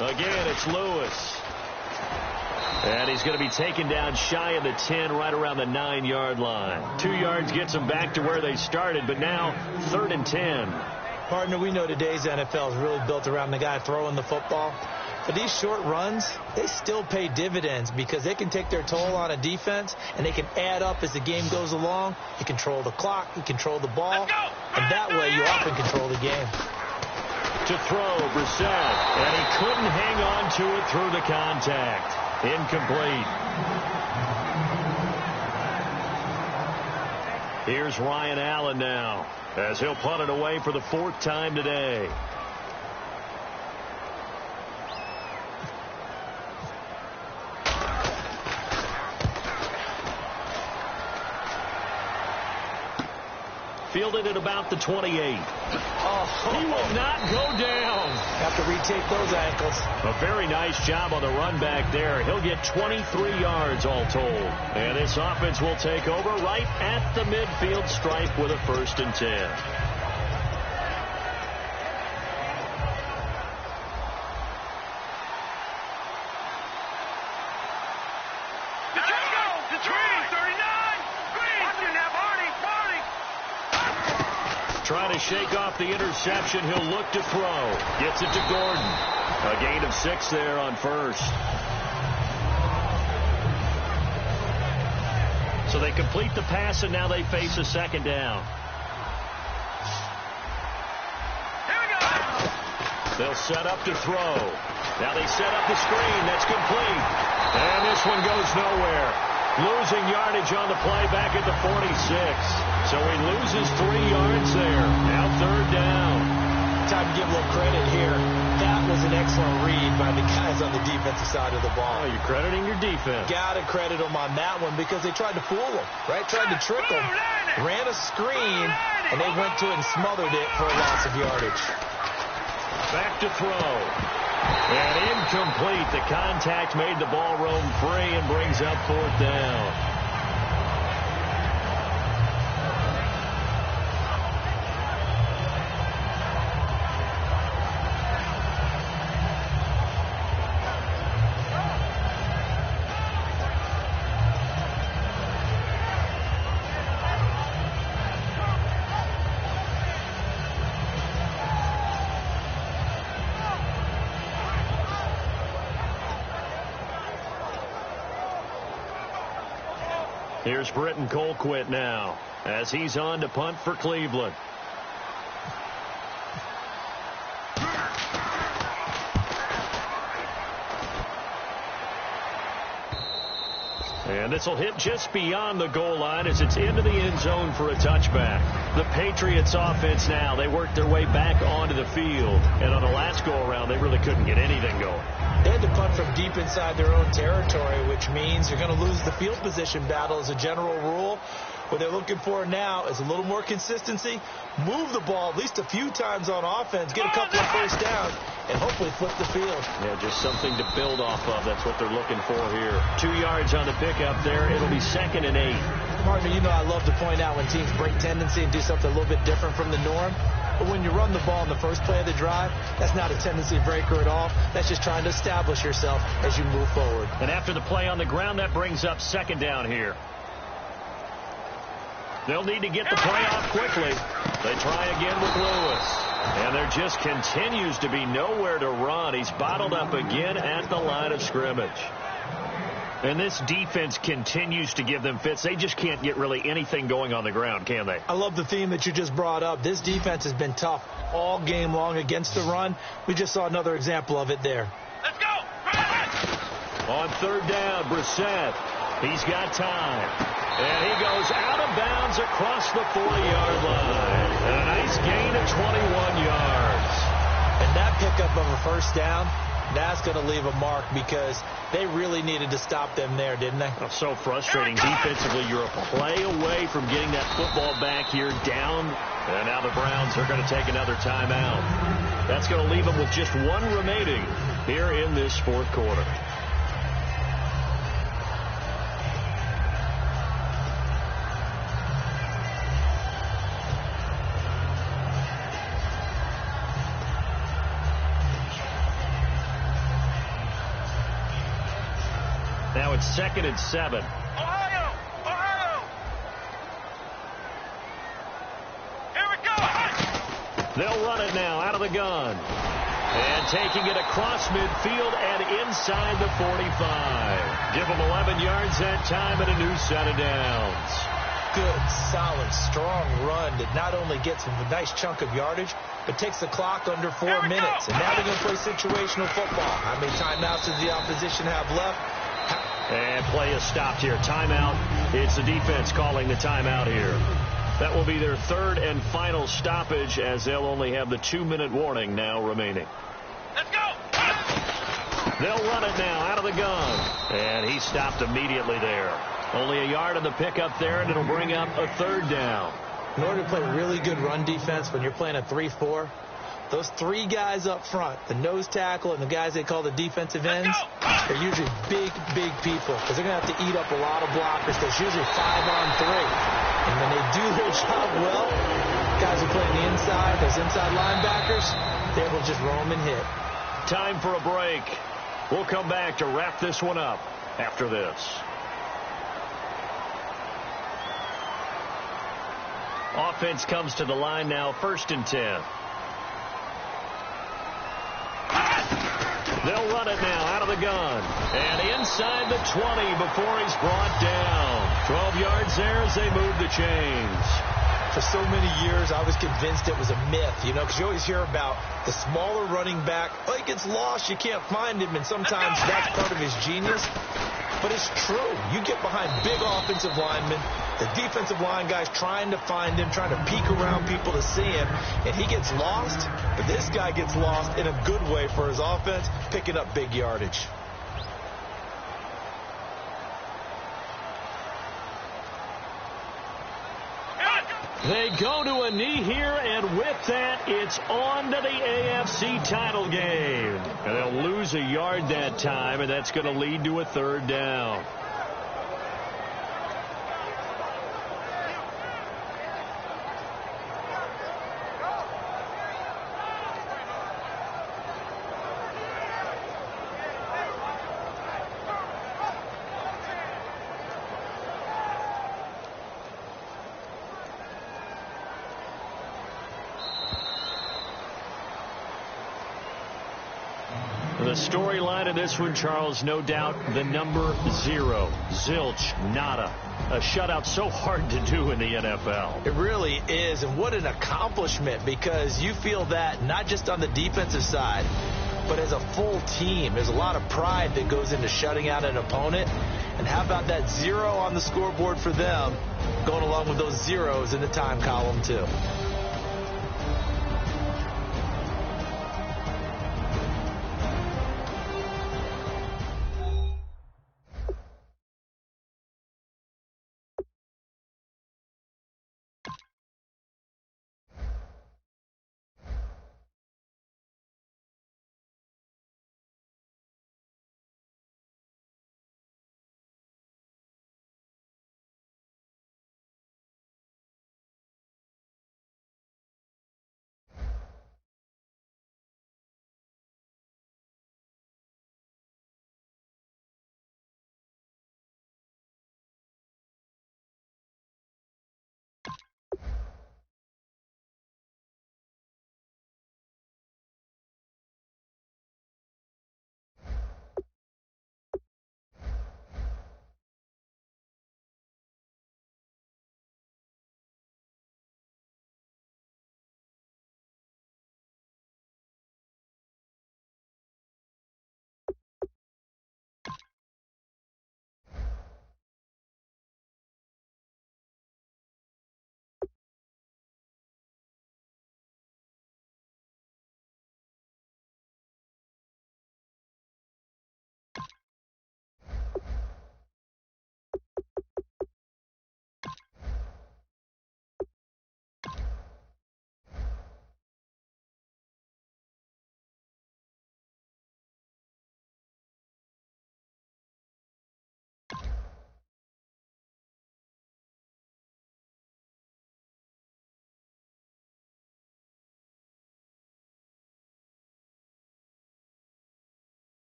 Again, it's Lewis. And he's going to be taken down shy of the 10, right around the 9-yard line. 2 yards gets them back to where they started, but now 3rd and 10. Partner, we know today's NFL is really built around the guy throwing the football. But these short runs, they still pay dividends because they can take their toll on a defense, and they can add up as the game goes along. You control the clock, you control the ball, and that way you often control the game. To throw, Brissett, and he couldn't hang on to it through the contact. Incomplete. Here's Ryan Allen now, as he'll punt it away for the 4th time today. Fielded at about the 28. He will not go down. Have to retake those ankles. A very nice job on the run back there. He'll get 23 yards all told. And this offense will take over right at the midfield stripe with a 1st and 10. Trying to shake off the interception. He'll look to throw. Gets it to Gordon. A gain of 6 there on 1st. So they complete the pass, and now they face a 2nd down. They'll set up to throw. Now they set up the screen. That's complete. And this one goes nowhere. Losing yardage on the play back at the 46. So he loses 3 yards there. Now 3rd down. Time to give a little credit here. That was an excellent read by the guys on the defensive side of the ball. Oh, you're crediting your defense. Got to credit them on that one because they tried to fool them, right? Tried to trick them. Ran a screen, and they went to it and smothered it for a loss of yardage. Back to throw. And incomplete. The contact made the ball roam free and brings up 4th down. Here's Britton Colquitt now as he's on to punt for Cleveland. And this will hit just beyond the goal line as it's into the end zone for a touchback. The Patriots offense now, they worked their way back onto the field. And on the last go-around, they really couldn't get anything going. They had to punt from deep inside their own territory, which means you're going to lose the field position battle as a general rule. What they're looking for now is a little more consistency, move the ball at least a few times on offense, get a couple of first downs, and hopefully flip the field. Yeah, just something to build off of. That's what they're looking for here. 2 yards on the pickup there. It'll be 2nd and 8. Martin, you know I love to point out when teams break tendency and do something a little bit different from the norm. But when you run the ball in the first play of the drive, that's not a tendency breaker at all. That's just trying to establish yourself as you move forward. And after the play on the ground, that brings up 2nd down here. They'll need to get the play off quickly. They try again with Lewis. And there just continues to be nowhere to run. He's bottled up again at the line of scrimmage. And this defense continues to give them fits. They just can't get really anything going on the ground, can they? I love the theme that you just brought up. This defense has been tough all game long against the run. We just saw another example of it there. Let's go! On 3rd down, Brissett. He's got time. And he goes out of bounds across the 40-yard line. And a nice gain of 21 yards. And that pickup of a first down, that's going to leave a mark because they really needed to stop them there, didn't they? Oh, so frustrating. Defensively, you're a play away from getting that football back here down. And now the Browns are going to take another timeout. That's going to leave them with just 1 remaining here in this 4th quarter. Now it's 2nd and 7. Ohio! Ohio! Here we go! They'll run it now out of the gun. And taking it across midfield and inside the 45. Give them 11 yards that time and a new set of downs. Good, solid, strong run that not only gets a nice chunk of yardage, but takes the clock under 4 minutes. And now they're going to play situational football. How many timeouts does the opposition have left? And play is stopped here. Timeout. It's the defense calling the timeout here. That will be their 3rd and final stoppage as they'll only have the 2-minute warning now remaining. Let's go! They'll run it now out of the gun. And he stopped immediately there. Only a yard on the pickup there, and it'll bring up a 3rd down. In order to play really good run defense when you're playing a 3-4, those 3 guys up front, the nose tackle and the guys they call the defensive ends, they're usually big, big people because they're going to have to eat up a lot of blockers. There's usually 5 on 3. And when they do their job well, guys who play on the inside, those inside linebackers, they're able to just roam and hit. Time for a break. We'll come back to wrap this one up after this. Offense comes to the line now, 1st and 10. They'll run it now out of the gun. And inside the 20 before he's brought down. 12 yards there as they move the chains. For so many years, I was convinced it was a myth, because you always hear about the smaller running back. Oh, he gets lost, you can't find him, and sometimes that's part of his genius. But it's true. You get behind big offensive linemen, the defensive line guys trying to find him, trying to peek around people to see him, and he gets lost. But this guy gets lost in a good way for his offense, picking up big yardage. They go to a knee here, and with that, it's on to the AFC title game. And they'll lose a yard that time, and that's going to lead to a 3rd down. The storyline of this one, Charles, no doubt the number 0. Zilch, nada. A shutout so hard to do in the NFL. It really is, and what an accomplishment, because you feel that not just on the defensive side, but as a full team. There's a lot of pride that goes into shutting out an opponent. And how about that 0 on the scoreboard for them, going along with those zeros in the time column, too.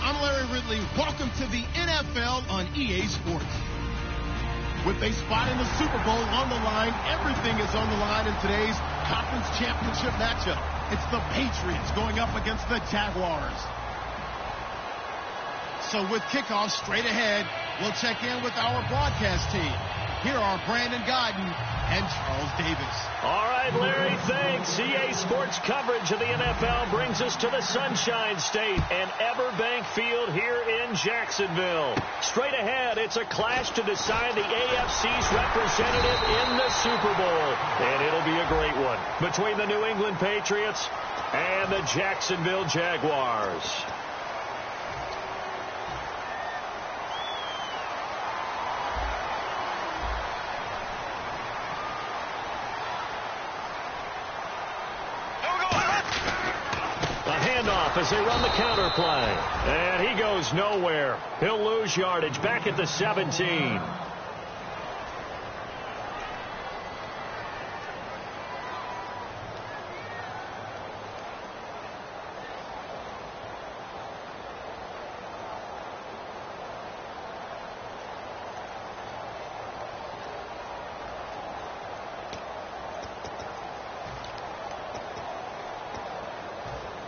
I'm Larry Ridley. Welcome to the NFL on EA Sports. With a spot in the Super Bowl on the line, everything is on the line in today's conference championship matchup. It's the Patriots going up against the Jaguars. So with kickoff straight ahead, we'll check in with our broadcast team. Here are Brandon Godden and Charles Davis. All right, Larry, thanks. EA Sports coverage of the NFL brings us to the Sunshine State and Everbank Field here in Jacksonville. Straight ahead, it's a clash to decide the AFC's representative in the Super Bowl. And it'll be a great one between the New England Patriots and the Jacksonville Jaguars. As they run the counter play. And he goes nowhere. He'll lose yardage back at the 17.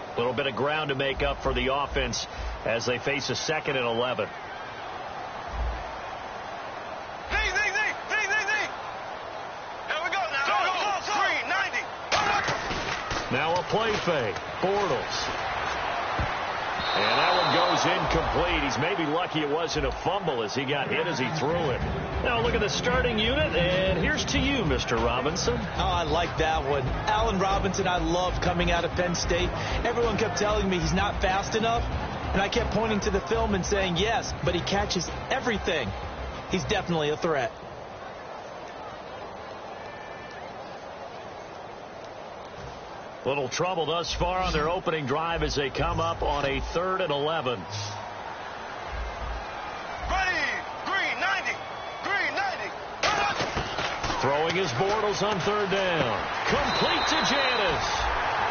A little bit of ground to make up for the offense as they face a 2nd and 11. Here we go now. Screen, 90. Now a play fake. Bortles. And that one goes incomplete. He's maybe lucky it wasn't a fumble as he got hit as he threw it. Now look at the starting unit, and here's to you, Mr. Robinson. Oh, I like that one. Allen Robinson, I love coming out of Penn State. Everyone kept telling me he's not fast enough, and I kept pointing to the film and saying yes, but he catches everything. He's definitely a threat. Little trouble thus far on their opening drive as they come up on a 3rd and 11. Throwing his Bortles on 3rd down. Complete to Janis.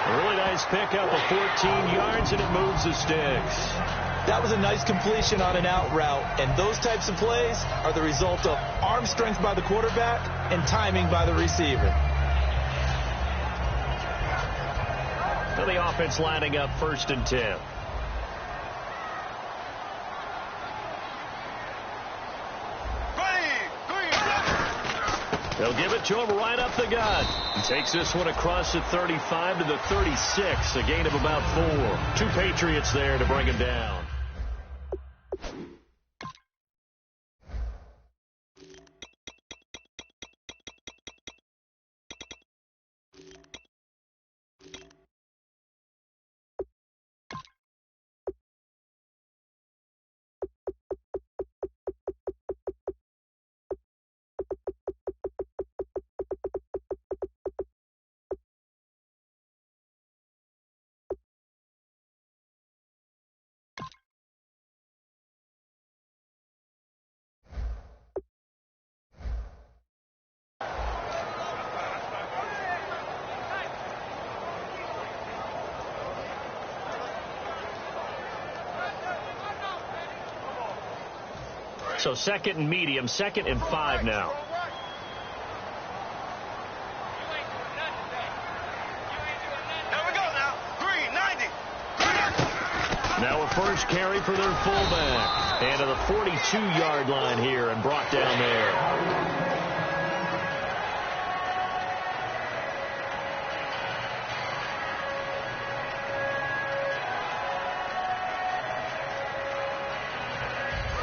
A really nice pickup of 14 yards, and it moves the sticks. That was a nice completion on an out route, and those types of plays are the result of arm strength by the quarterback and timing by the receiver. So the offense lining up 1st and 10. They'll give it to him right up the gut. He takes this one across the 35 to the 36, a gain of about 4. 2 Patriots there to bring him down. So 2nd and medium, 2nd and 5 now. Here we go now. Green, 90. Now a first carry for their fullback. And to the 42-yard line here and brought down there.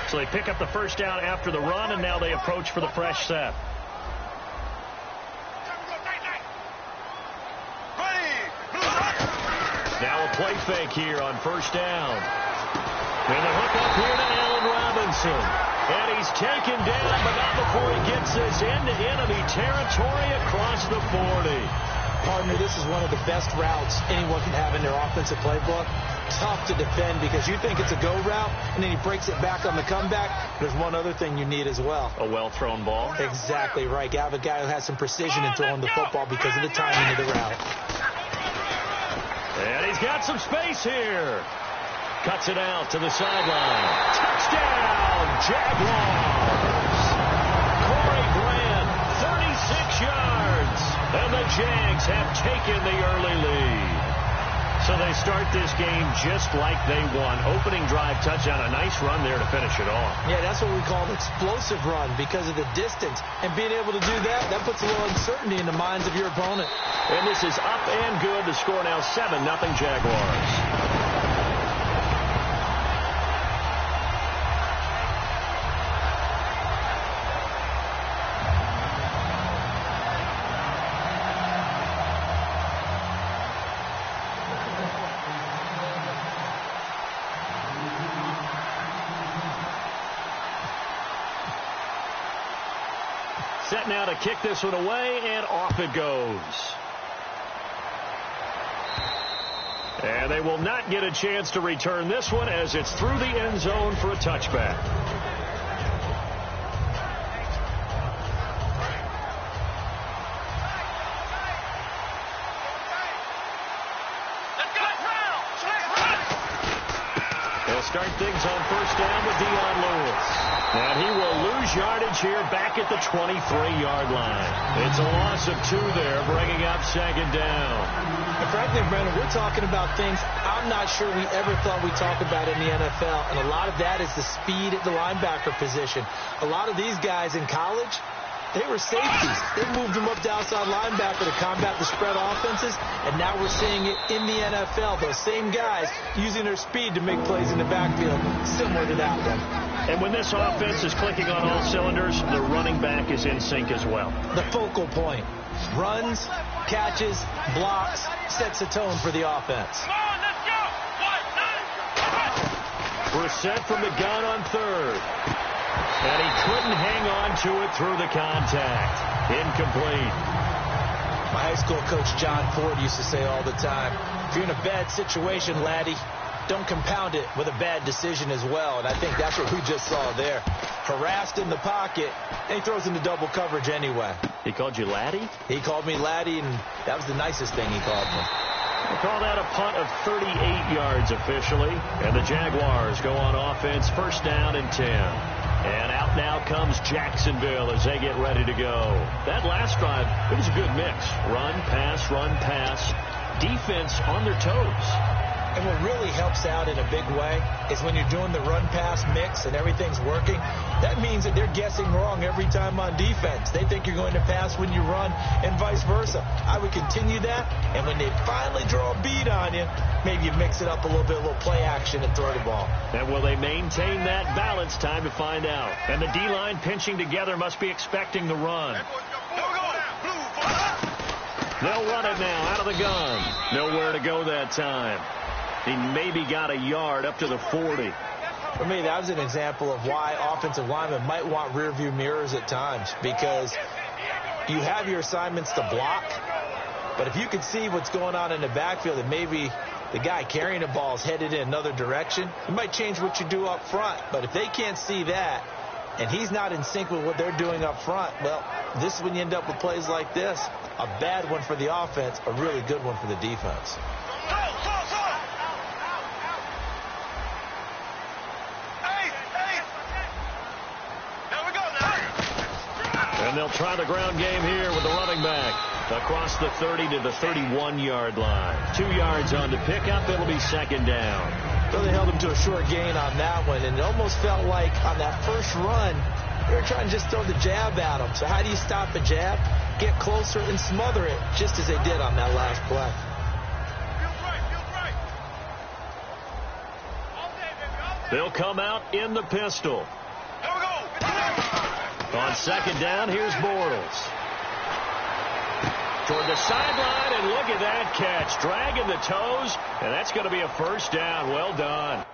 So they pick up the first down after the run, and now they approach for the fresh set. Now a play fake here on 1st down. And the hook up here to Allen Robinson. And he's taken down, but not before he gets this into enemy territory across the 40. Partner, this is one of the best routes anyone can have in their offensive playbook. Tough to defend because you think it's a go route, and then he breaks it back on the comeback. There's one other thing you need as well. A well-thrown ball. Exactly right. You have a guy who has some precision in throwing the football because of the timing of the route. And he's got some space here. Cuts it out to the sideline. Touchdown, Jaguars. Corey Grant, 36 yards. And the Jags have taken the early lead. So they start this game just like they won. Opening drive touchdown, a nice run there to finish it off. Yeah, that's what we call an explosive run because of the distance. And being able to do that, that puts a little uncertainty in the minds of your opponent. And this is up and good. The score now 7-0 Jaguars. Set now to kick this one away, and off it goes. And they will not get a chance to return this one as it's through the end zone for a touchback. They'll start things on first down with Dion Lewis. And he will lose yardage here back at the 23-yard line. It's a loss of 2 there, bringing up second down. And frankly, Brandon, we're talking about things I'm not sure we ever thought we'd talk about in the NFL. And a lot of that is the speed at the linebacker position. A lot of these guys in college, they were safeties. They moved them up to outside linebacker to combat the spread offenses, and now we're seeing it in the NFL. Those same guys using their speed to make plays in the backfield, similar to that one. And when this offense is clicking on all cylinders, the running back is in sync as well. The focal point. Runs, catches, blocks, sets a tone for the offense. Come on, let's go. Brissett from the gun on third. And he couldn't hang on to it through the contact. Incomplete. My high school coach John Ford used to say all the time, if you're in a bad situation, laddie, don't compound it with a bad decision as well. And I think that's what we just saw there. Harassed in the pocket, and he throws into double coverage anyway. He called you laddie? He called me laddie, and that was the nicest thing he called me. We'll call that a punt of 38 yards officially. And the Jaguars go on offense, first down and 10. And out now comes Jacksonville as they get ready to go. That last drive, it was a good mix. Run, pass, defense on their toes. And what really helps out in a big way is when you're doing the run-pass mix and everything's working, that means that they're guessing wrong every time on defense. They think you're going to pass when you run and vice versa. I would continue that, and when they finally draw a beat on you, maybe you mix it up a little bit, a little play action and throw the ball. And will they maintain that balance? Time to find out. And the D-line pinching together must be expecting the run. They'll run it now out of the gun. Nowhere to go that time. He maybe got a yard up to the 40. For me, that was an example of why offensive linemen might want rearview mirrors at times, because you have your assignments to block, but if you can see what's going on in the backfield and maybe the guy carrying the ball is headed in another direction, you might change what you do up front. But if they can't see that and he's not in sync with what they're doing up front, well, this is when you end up with plays like this. A bad one for the offense, a really good one for the defense. And they'll try the ground game here with the running back across the 30 to the 31-yard line. 2 yards on the pickup. It'll be second down. So they held him to a short gain on that one, and it almost felt like on that first run, they were trying to just throw the jab at him. So how do you stop a jab? Get closer and smother it, just as they did on that last play. They'll come out in the pistol. On second down, here's Bortles. Toward the sideline, and look at that catch. Dragging the toes, and that's going to be a first down. Well done.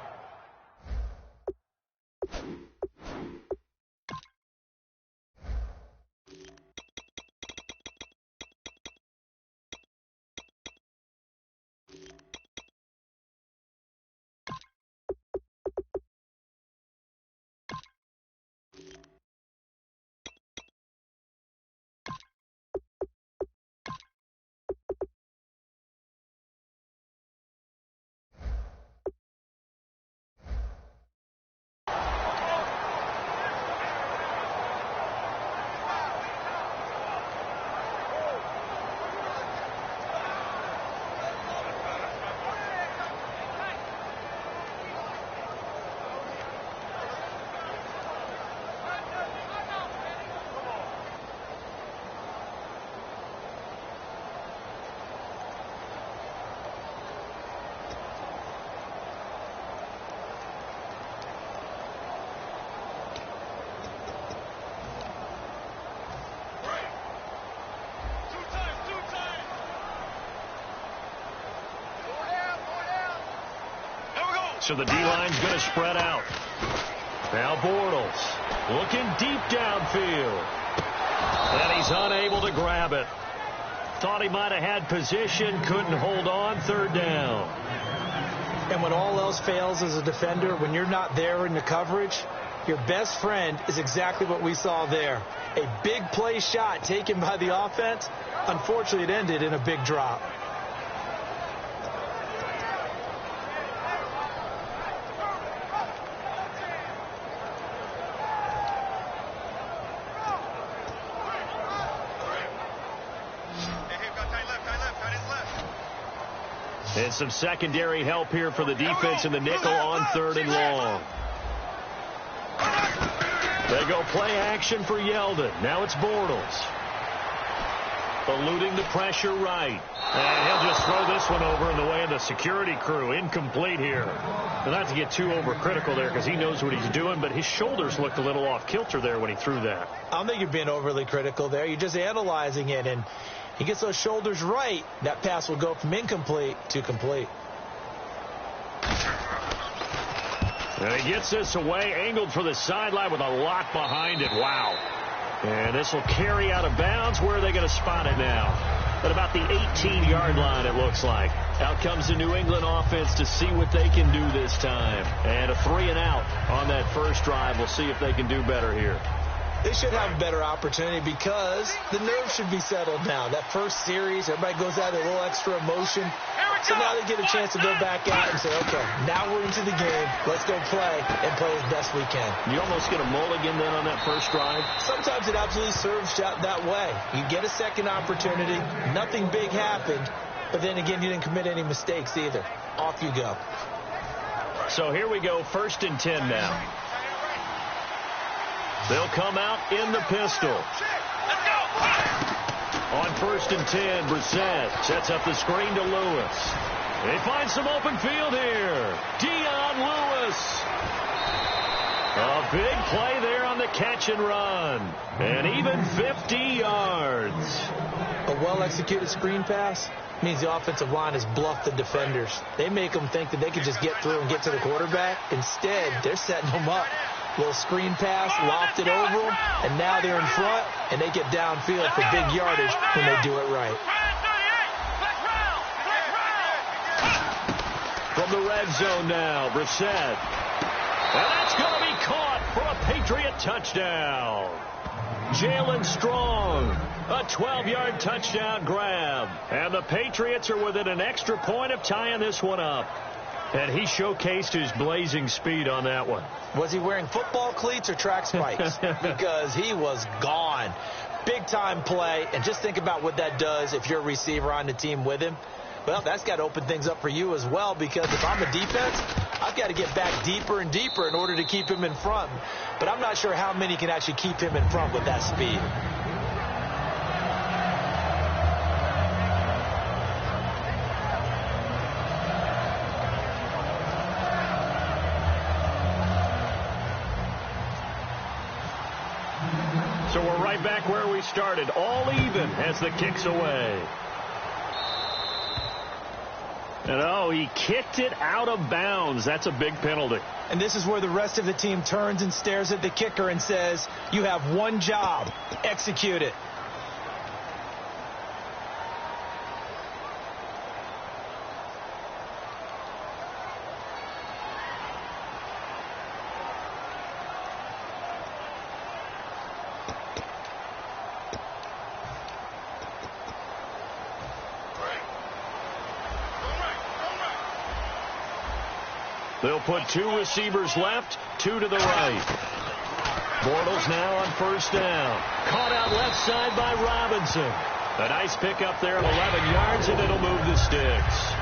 So the D-line's going to spread out. Now Bortles looking deep downfield. And he's unable to grab it. Thought he might have had position, couldn't hold on, third down. And when all else fails as a defender, when you're not there in the coverage, your best friend is exactly what we saw there. A big play shot taken by the offense. Unfortunately, it ended in a big drop. And some secondary help here for the defense in the nickel on third and long. They go play action for Yeldon. Now it's Bortles. Eluding the pressure right. And he'll just throw this one over in the way of the security crew. Incomplete here. And not to get too overcritical there because he knows what he's doing, but his shoulders looked a little off kilter there when he threw that. I don't think you're being overly critical there. You're just analyzing it, and he gets those shoulders right. That pass will go from incomplete to complete. And he gets this away, angled for the sideline with a lock behind it. Wow. And this will carry out of bounds. Where are they going to spot it now? At about the 18-yard line, it looks like. Out comes the New England offense to see what they can do this time. And a 3-and-out on that first drive. We'll see if they can do better here. They should have a better opportunity because the nerves should be settled now. That first series, everybody goes out with a little extra emotion. So now they get a chance to go back out and say, okay, now we're into the game. Let's go play and play as best we can. You almost get a mulligan then on that first drive? Sometimes it absolutely serves that way. You get a second opportunity. Nothing big happened. But then again, you didn't commit any mistakes either. Off you go. So here we go, 1st and 10 now. They'll come out in the pistol. On 1st and 10, Brissett sets up the screen to Lewis. They find some open field here. Dion Lewis. A big play there on the catch and run. And even 50 yards. A well-executed screen pass means the offensive line has bluffed the defenders. They make them think that they can just get through and get to the quarterback. Instead, they're setting them up. Little screen pass, lofted over them, and now they're in front, and they get downfield for big yardage when they do it right. From the red zone now, Brissett. And that's going to be caught for a Patriot touchdown. Jalen Strong, a 12-yard touchdown grab. And the Patriots are within an extra point of tying this one up. And he showcased his blazing speed on that one. Was he wearing football cleats or track spikes? Because he was gone. Big-time play. And just think about what that does if you're a receiver on the team with him. Well, that's got to open things up for you as well, because if I'm a defense, I've got to get back deeper and deeper in order to keep him in front. But I'm not sure how many can actually keep him in front with that speed. So we're right back where we started, all even as the kick's away. And oh, he kicked it out of bounds. That's a big penalty. And this is where the rest of the team turns and stares at the kicker and says, you have one job, execute it. They'll put 2 receivers left, 2 to the right. Bortles now on 1st down. Caught out left side by Robinson. A nice pickup there at 11 yards, and it'll move the sticks.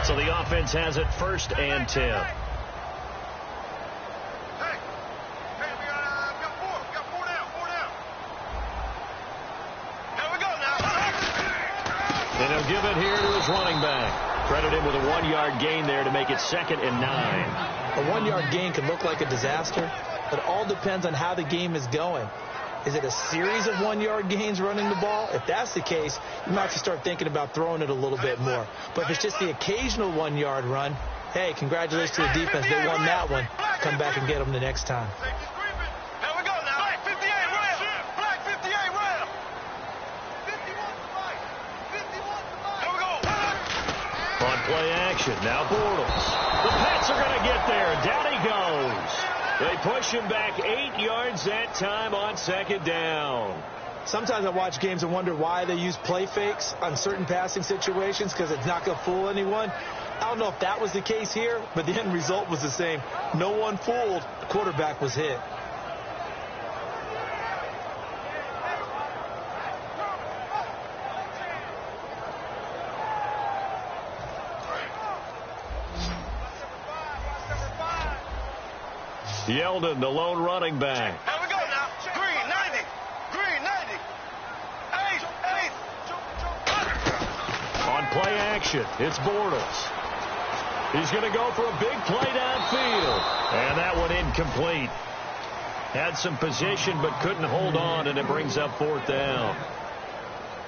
So the offense has it 1st and 10. Hey, we got 4. We got 4 down. There we go now. And he'll give it here to his running back. Credit him with a 1-yard gain there to make it 2nd and 9. A 1-yard gain can look like a disaster, but it all depends on how the game is going. Is it a series of 1-yard gains running the ball? If that's the case, you might have to start thinking about throwing it a little bit more. But if it's just the occasional 1-yard run, hey, congratulations to the defense. They won that one. Come back and get them the next time. Here we go now. Black 58 round. Black 58 round. 51 to Mike. 51 to Mike. Here we go. On play action, now Bortles. The Pats are going to get there. Down he goes. They push him back 8 yards that time on 2nd down. Sometimes I watch games and wonder why they use play fakes on certain passing situations because it's not going to fool anyone. I don't know if that was the case here, but the end result was the same. No one fooled. The quarterback was hit. Yeldon, the lone running back. Here we go now. Green 90. Green 90. 8. On play action, it's Bortles. He's going to go for a big play downfield. And that one incomplete. Had some position but couldn't hold on, and it brings up 4th down.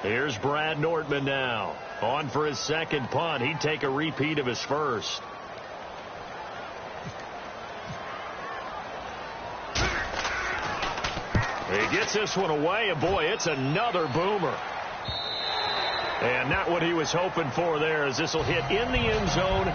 Here's Brad Nortman now. On for his 2nd punt. He'd take a repeat of his first. He gets this one away, and boy, it's another boomer. And not what he was hoping for there, as this will hit in the end zone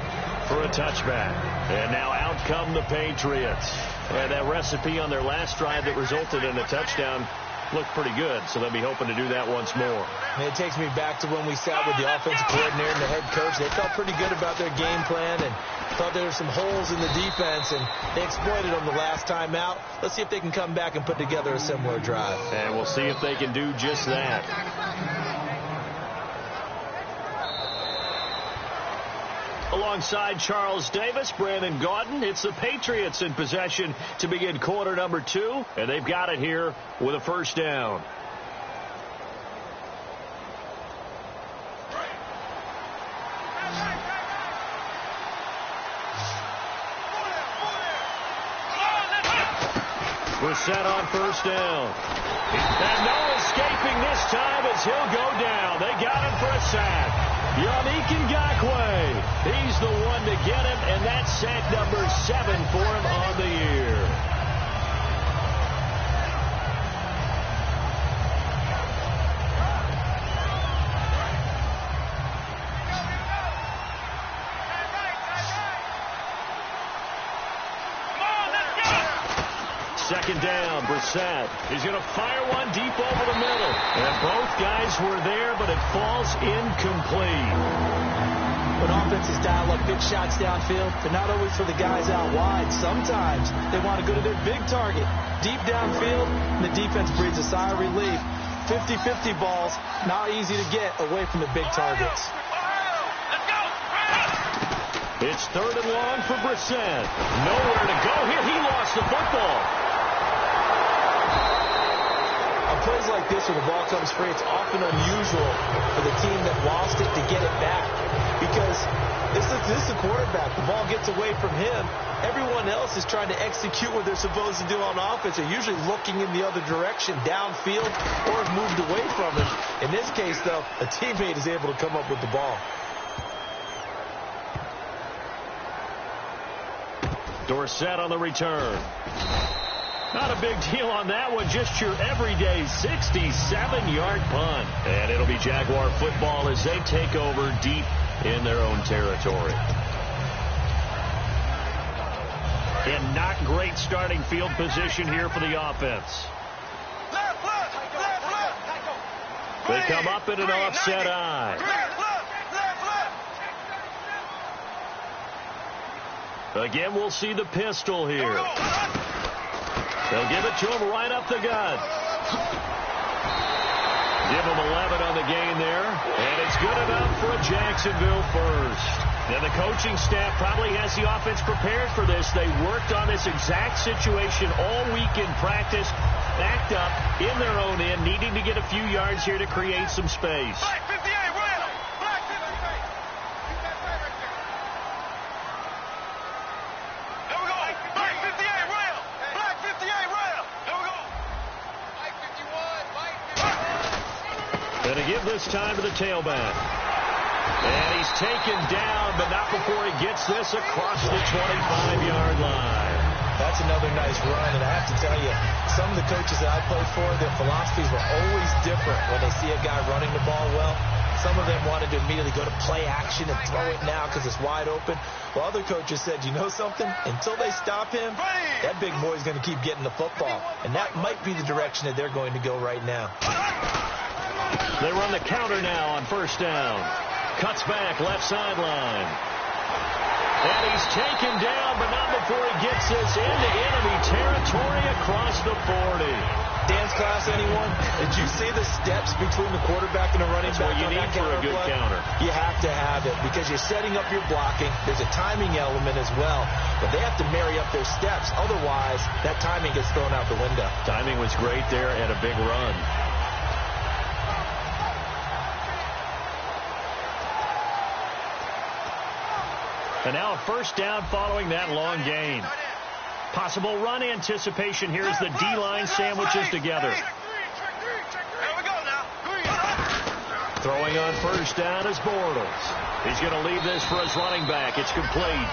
for a touchback. And now out come the Patriots. And that recipe on their last drive that resulted in a touchdown looked pretty good, so they'll be hoping to do that once more. And it takes me back to when we sat with the offensive coordinator and the head coach. They felt pretty good about their game plan and thought there were some holes in the defense, and they exploited them the last time out. Let's see if they can come back and put together a similar drive. And we'll see if they can do just that. Alongside Charles Davis, Brandon Gaudin, it's the Patriots in possession to begin quarter number 2, and they've got it here with a 1st down. We're set on 1st down. And no escaping this time as he'll go down. They got him for a sack. Yannick Ngakoue, he's the one to get him, and that's sack number 7 for him on the year. Second down, Brissett. He's going to fire one deep over the middle. And both guys were there, but it falls incomplete. When offenses dial up big shots downfield, they're not always for the guys out wide. Sometimes they want to go to their big target. Deep downfield, and the defense breathes a sigh of relief. 50-50 balls, not easy to get away from the big targets. It's 3rd and long for Brissett. Nowhere to go here. He lost the football. Plays like this when the ball comes free, it's often unusual for the team that lost it to get it back because this is the quarterback. The ball gets away from him. Everyone else is trying to execute what they're supposed to do on offense. They're usually looking in the other direction, downfield, or have moved away from him. In this case, though, a teammate is able to come up with the ball. Dorsett on the return. Not a big deal on that one, just your everyday 67-yard punt. And it'll be Jaguar football as they take over deep in their own territory. And not great starting field position here for the offense. They come up in an offset eye. Again, we'll see the pistol here. They'll give it to him right up the gut. Give him 11 on the gain there. And it's good enough for a Jacksonville first. And the coaching staff probably has the offense prepared for this. They worked on this exact situation all week in practice. Backed up in their own end, needing to get a few yards here to create some space. Going to give this time to the tailback. And he's taken down, but not before he gets this across the 25-yard line. That's another nice run, and I have to tell you, some of the coaches that I played for, their philosophies were always different when they see a guy running the ball well. Some of them wanted to immediately go to play action and throw it now because it's wide open. While other coaches said, you know something? Until they stop him, that big boy's going to keep getting the football. And that might be the direction that they're going to go right now. They run the counter now on first down. Cuts back, left sideline. And he's taken down, but not before he gets this into enemy territory across the 40. Dance class, anyone? Did you see the steps between the quarterback and the running back? That's what you need for a good counter. You have to have it because you're setting up your blocking. There's a timing element as well, but they have to marry up their steps. Otherwise, that timing gets thrown out the window. Timing was great there and a big run. And now a first down following that long gain. Possible run anticipation here as the D-line sandwiches together. Throwing on first down is Bortles. He's going to leave this for his running back. It's complete.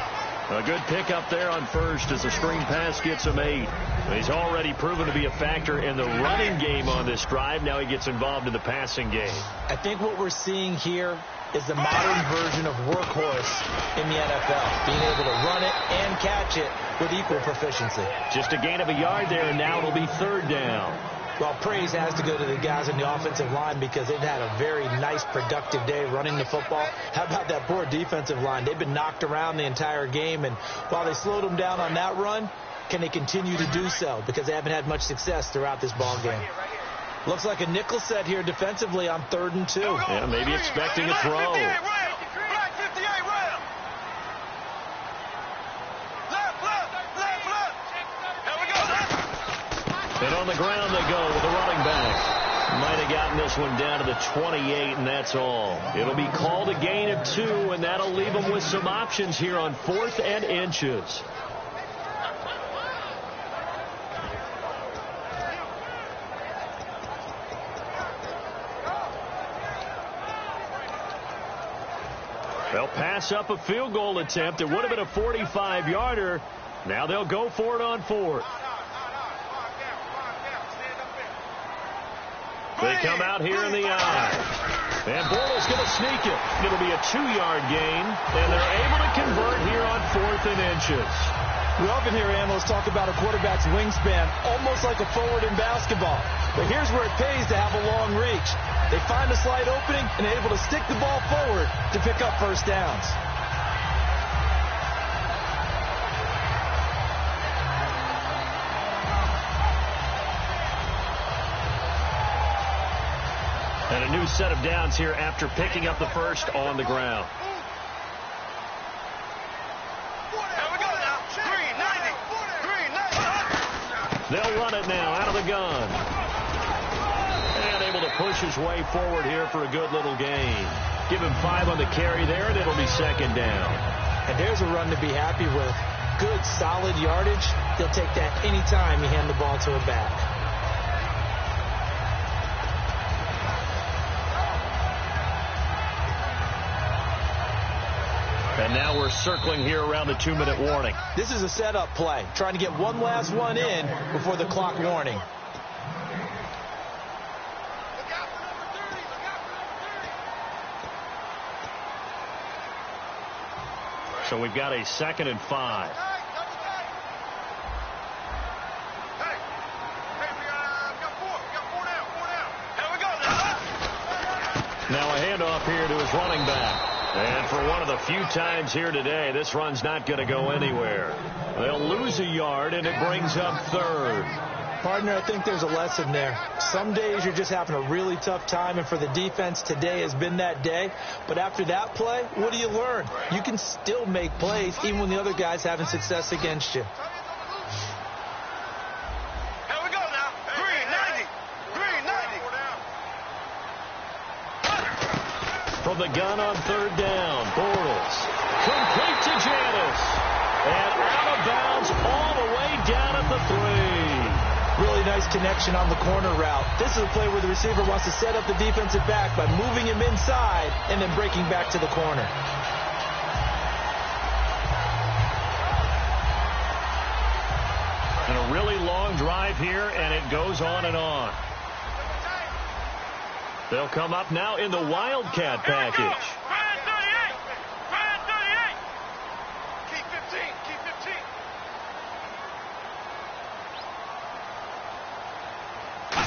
A good pickup there on first as the screen pass gets him 8. He's already proven to be a factor in the running game on this drive. Now he gets involved in the passing game. I think what we're seeing here is the modern version of workhorse in the NFL, being able to run it and catch it with equal proficiency. Just a gain of a yard there, and now it'll be third down. Well, praise has to go to the guys on the offensive line because they've had a very nice, productive day running the football. How about that poor defensive line? They've been knocked around the entire game, and while they slowed them down on that run, can they continue to do so? Because they haven't had much success throughout this ball game. Looks like a nickel set here defensively on 3rd and 2. Yeah, maybe expecting a throw. And on the ground they go with the running back. Might have gotten this one down to the 28, and that's all. It'll be called a gain of 2, and that'll leave them with some options here on 4th and inches. They'll pass up a field goal attempt. It would have been a 45-yarder. Now they'll go for it on 4th. They come out here in the eye. And Bortles going to sneak it. It'll be a 2-yard gain. And they're able to convert here on 4th and inches. We often hear analysts talk about a quarterback's wingspan almost like a forward in basketball. But here's where it pays to have a long reach. They find a slight opening and are able to stick the ball forward to pick up first downs. And a new set of downs here after picking up the first on the ground. They'll run it now out of the gun. And able to push his way forward here for a good little gain. Give him 5 on the carry there, and it'll be second down. And there's a run to be happy with. Good, solid yardage. They'll take that anytime you hand the ball to a back. And now we're circling here around the 2-minute warning. This is a setup play, trying to get one last one in before the clock warning. So we've got a 2nd and 5. Now a handoff here to his running back. And for one of the few times here today, this run's not going to go anywhere. They'll lose a yard, and it brings up 3rd. Partner, I think there's a lesson there. Some days you're just having a really tough time, and for the defense, today has been that day. But after that play, what do you learn? You can still make plays even when the other guy's having success against you. From the gun on 3rd down, Bortles. Complete to Janis. And out of bounds all the way down at the 3. Really nice nice connection on the corner route. This is a play where the receiver wants to set up the defensive back by moving him inside and then breaking back to the corner. And a really long drive here, and it goes on and on. They'll come up now in the Wildcat package.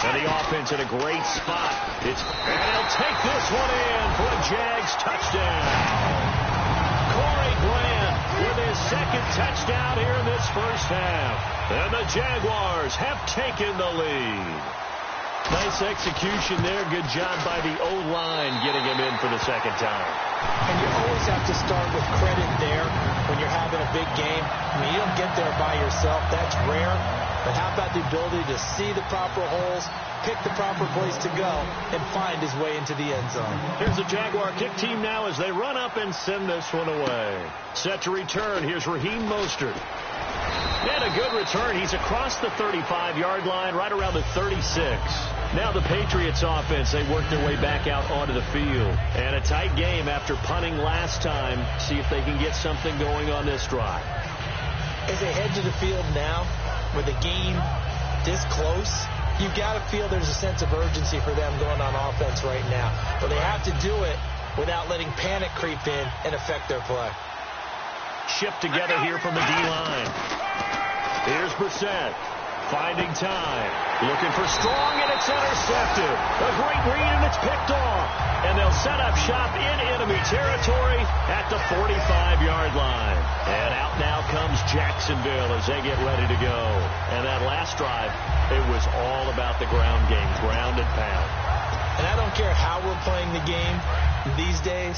And the offense in a great spot. And they'll take this one in for a Jags touchdown. Corey Grant with his second touchdown here in this first half. And the Jaguars have taken the lead. Nice execution there. Good job by the O-line getting him in for the second time. And you always have to start with credit there when you're having a big game. I mean, you don't get there by yourself. That's rare. But how about the ability to see the proper holes, pick the proper place to go, and find his way into the end zone? Here's the Jaguar kick team now as they run up and send this one away. Set to return. Here's Raheem Mostert. And a good return. He's across the 35-yard line, right around the 36. Now the Patriots offense, they work their way back out onto the field. And a tight game after punting last time. See if they can get something going on this drive. As they head to the field now, with the game this close, you've got to feel there's a sense of urgency for them going on offense right now. But they have to do it without letting panic creep in and affect their play. Shift together here from the D-line. Here's Brissett. Finding time. Looking for Strong, and it's intercepted. A great read, and it's picked off. And they'll set up shop in enemy territory at the 45-yard line. And out now comes Jacksonville as they get ready to go. And that last drive, it was all about the ground game, ground and pound. And I don't care how we're playing the game these days,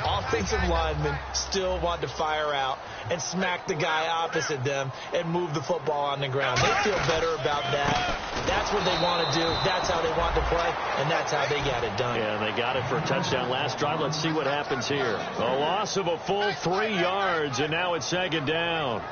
offensive linemen still want to fire out and smack the guy opposite them and move the football on the ground. They feel better about that. That's what they want to do. That's how they want to play, and that's how they got it done. Yeah, they got it for a touchdown last drive. Let's see what happens here. A loss of a full 3 yards, and now it's second down.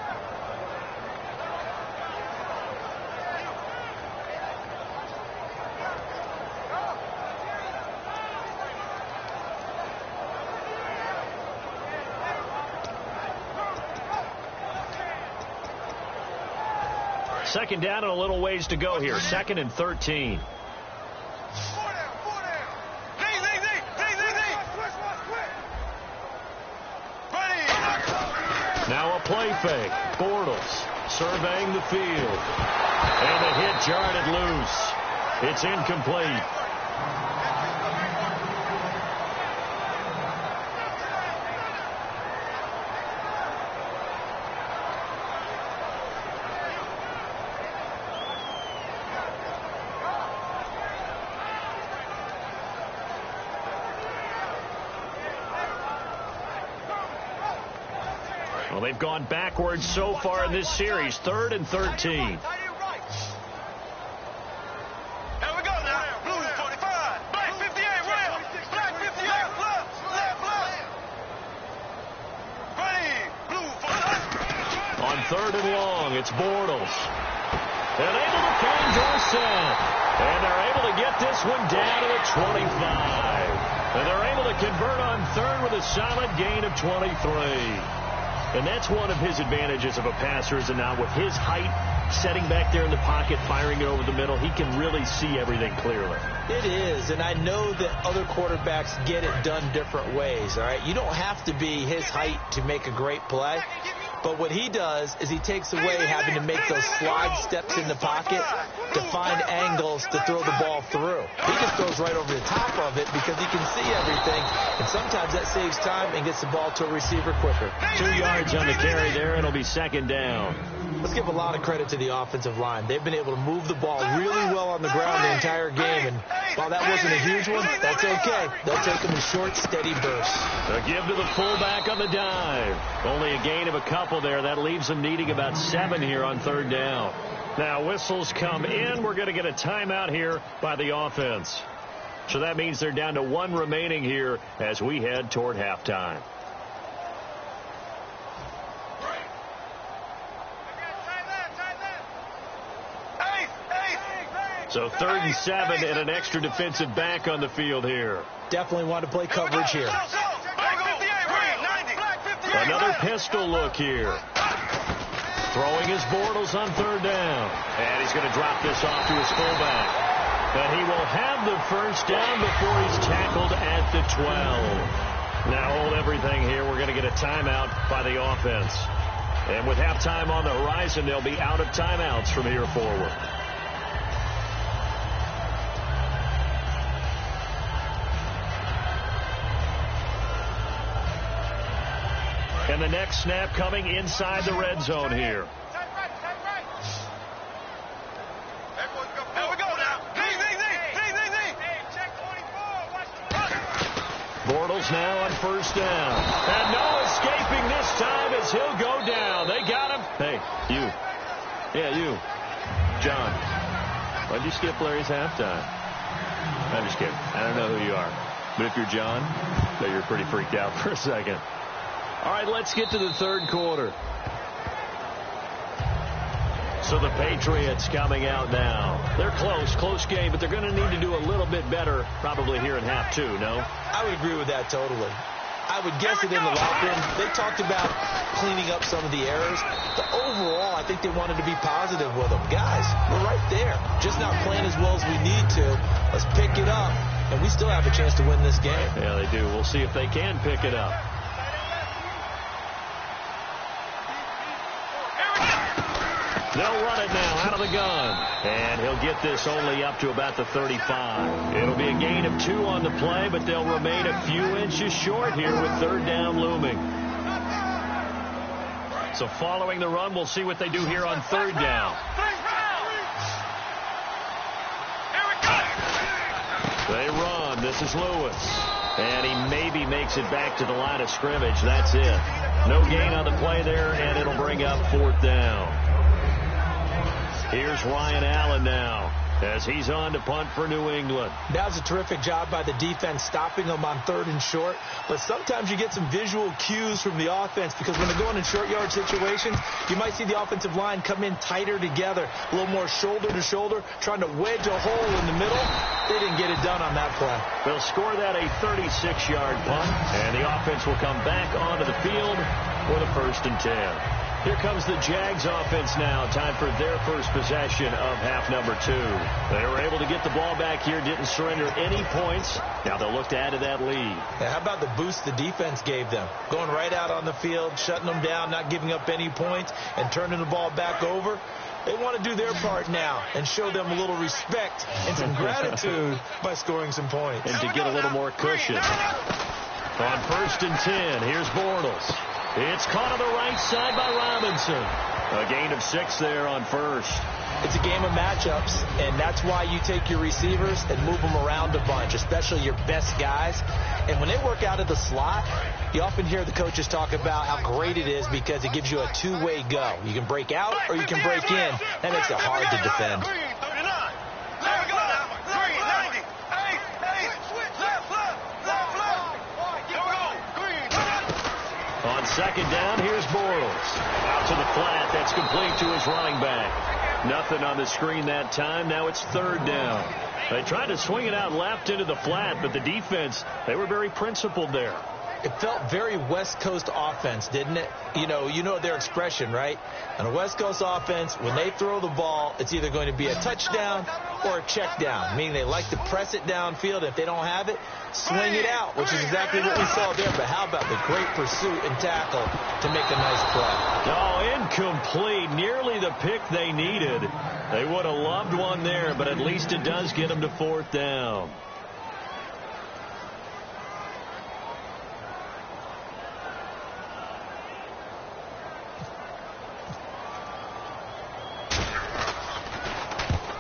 Second down and a little ways to go here. Second and 13. Now a play fake. Bortles surveying the field. And the hit jarred loose. It's incomplete. Well, they've gone backwards so far in this series. 3rd and 13. On 3rd and long, it's Bortles. And able to find Dorsett. And they're able to get this one down to the 25. And they're able to convert on 3rd with a solid gain of 23. And that's one of his advantages of a passer, is now with his height, setting back there in the pocket, firing it over the middle, he can really see everything clearly. It is, and I know that other quarterbacks get it done different ways, all right? You don't have to be his height to make a great play. But what he does is he takes away having to make those slide steps in the pocket to find angles to throw the ball through. He just throws right over the top of it because he can see everything, and sometimes that saves time and gets the ball to a receiver quicker. 2 yards on the carry there, and it'll be second down. Let's give a lot of credit to the offensive line. They've been able to move the ball really well on the ground the entire game, and while that wasn't a huge one, that's okay. They'll take them in short, steady bursts. A give to the fullback on the dive. Only a gain of a couple there. That leaves them needing about 7 here on 3rd down. Now whistles come in. We're going to get a timeout here by the offense. So that means they're down to 1 remaining here as we head toward halftime. So 3rd and 7 and an extra defensive back on the field here. Definitely want to play coverage here. Another pistol look here. Throwing his Bortles on 3rd down. And he's going to drop this off to his fullback. And he will have the first down before he's tackled at the 12. Now hold everything here. We're going to get a timeout by the offense. And with halftime on the horizon, they'll be out of timeouts from here forward. And the next snap coming inside the red zone here. Bortles now on 1st down. And no escaping this time as he'll go down. They got him. Hey, you. Yeah, you. John. Why'd you skip Larry's halftime? I'm just kidding. I don't know who you are. But if you're John, then you're pretty freaked out for a second. All right, let's get to the 3rd quarter. So the Patriots coming out now. They're close game, but they're going to need to do a little bit better probably here in half 2, no? I would agree with that totally. I would guess it in the locker room. They talked about cleaning up some of the errors. But overall, I think they wanted to be positive with them. Guys, we're right there. Just not playing as well as we need to. Let's pick it up, and we still have a chance to win this game. Yeah, they do. We'll see if they can pick it up. They'll run it now out of the gun. And he'll get this only up to about the 35. It'll be a gain of 2 on the play, but they'll remain a few inches short here with 3rd down looming. So following the run, we'll see what they do here on 3rd down. They run. This is Lewis. And he maybe makes it back to the line of scrimmage. That's it. No gain on the play there, and it'll bring up 4th down. Here's Ryan Allen now as he's on to punt for New England. That was a terrific job by the defense stopping them on 3rd and short. But sometimes you get some visual cues from the offense because when they're going in short yard situations, you might see the offensive line come in tighter together, a little more shoulder to shoulder, trying to wedge a hole in the middle. They didn't get it done on that play. They'll score that a 36-yard punt, and the offense will come back onto the field for the 1st and 10. Here comes the Jags offense now. Time for their first possession of half number 2. They were able to get the ball back here, didn't surrender any points. Now they'll look to add to that lead. Yeah, how about the boost the defense gave them? Going right out on the field, shutting them down, not giving up any points, and turning the ball back over. They want to do their part now and show them a little respect and some gratitude by scoring some points. And to get a little more cushion. On 1st and 10, here's Bortles. It's caught on the right side by Robinson. A gain of 6 there on 1st. It's a game of matchups, and that's why you take your receivers and move them around a bunch, especially your best guys. And when they work out of the slot, you often hear the coaches talk about how great it is because it gives you a two-way go. You can break out or you can break in. That makes it hard to defend. On 2nd down, here's Bortles. Out to the flat. That's complete to his running back. Nothing on the screen that time. Now it's 3rd down. They tried to swing it out left into the flat, but the defense, they were very principled there. It felt very West Coast offense, didn't it? You know their expression, right? On a West Coast offense, when they throw the ball, it's either going to be a touchdown or a check down, meaning they like to press it downfield. If they don't have it, swing it out, which is exactly what we saw there. But how about the great pursuit and tackle to make a nice play? Oh, incomplete. Nearly the pick they needed. They would have loved one there, but at least it does get them to 4th down.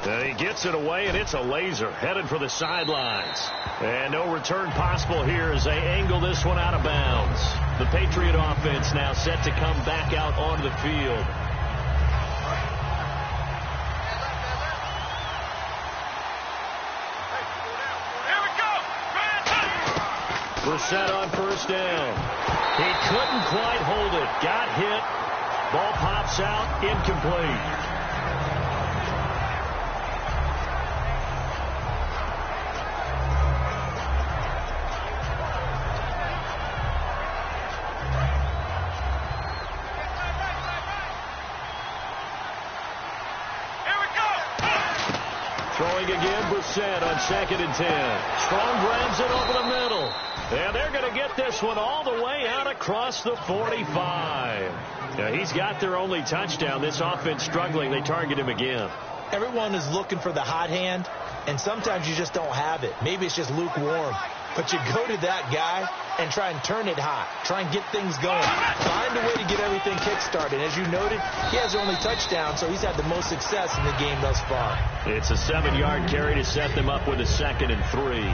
And he gets it away, and it's a laser headed for the sidelines. And no return possible here as they angle this one out of bounds. The Patriot offense now set to come back out onto the field. We're set on 1st down. He couldn't quite hold it. Got hit. Ball pops out. Incomplete. Throwing again, Brissett on 2nd and 10. Strong grabs it over the middle. And they're going to get this one all the way out across the 45. Yeah, he's got their only touchdown. This offense struggling. They target him again. Everyone is looking for the hot hand, and sometimes you just don't have it. Maybe it's just lukewarm. But you go to that guy and try and turn it hot. Try and get things going. Find a way to get everything kick-started. As you noted, he has only touchdown, so he's had the most success in the game thus far. It's a 7-yard carry to set them up with a 2nd and 3.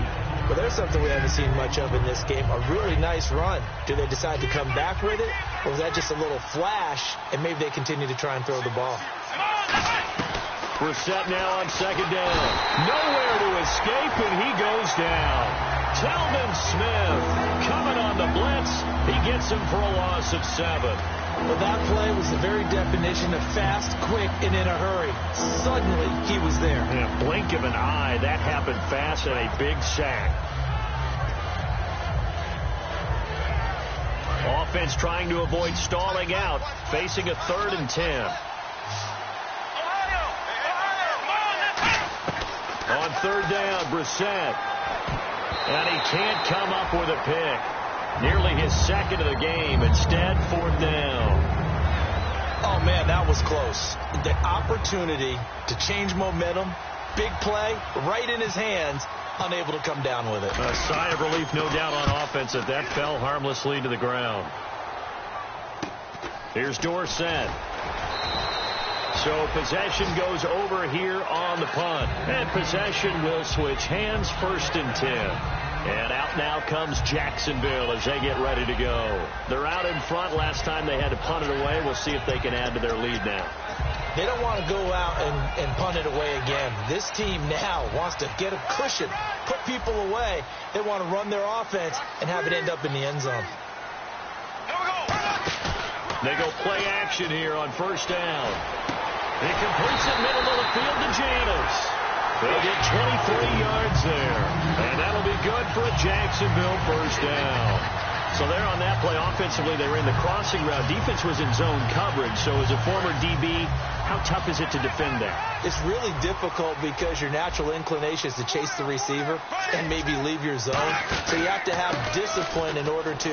But there's something we haven't seen much of in this game, a really nice run. Do they decide to come back with it, or was that just a little flash, and maybe they continue to try and throw the ball? Brissett now on 2nd down. Nowhere to escape, and he goes down. Telvin Smith coming on the blitz. He gets him for a loss of 7. Well, that play was the very definition of fast, quick, and in a hurry. Suddenly, he was there. Yeah, blink of an eye. That happened fast and a big sack. Offense trying to avoid stalling out, facing a 3rd and 10. On 3rd down, Brissett. And he can't come up with a pick. Nearly his 2nd of the game. Instead, 4th down. Oh, man, that was close. The opportunity to change momentum, big play, right in his hands, unable to come down with it. A sigh of relief, no doubt, on offense that fell harmlessly to the ground. Here's Dorsett. So possession goes over here on the punt. And possession will switch hands, 1st and 10. And out now comes Jacksonville as they get ready to go. They're out in front. Last time they had to punt it away. We'll see if they can add to their lead now. They don't want to go out and punt it away again. This team now wants to get a cushion, put people away. They want to run their offense and have it end up in the end zone. They go play action here on 1st down. He completes it middle of the field to Janis. They'll get 23 yards there. And that'll be good for a Jacksonville 1st down. So there on that play, offensively, they ran the crossing route. Defense was in zone coverage. So as a former DB, how tough is it to defend that? It's really difficult because your natural inclination is to chase the receiver and maybe leave your zone. So you have to have discipline in order to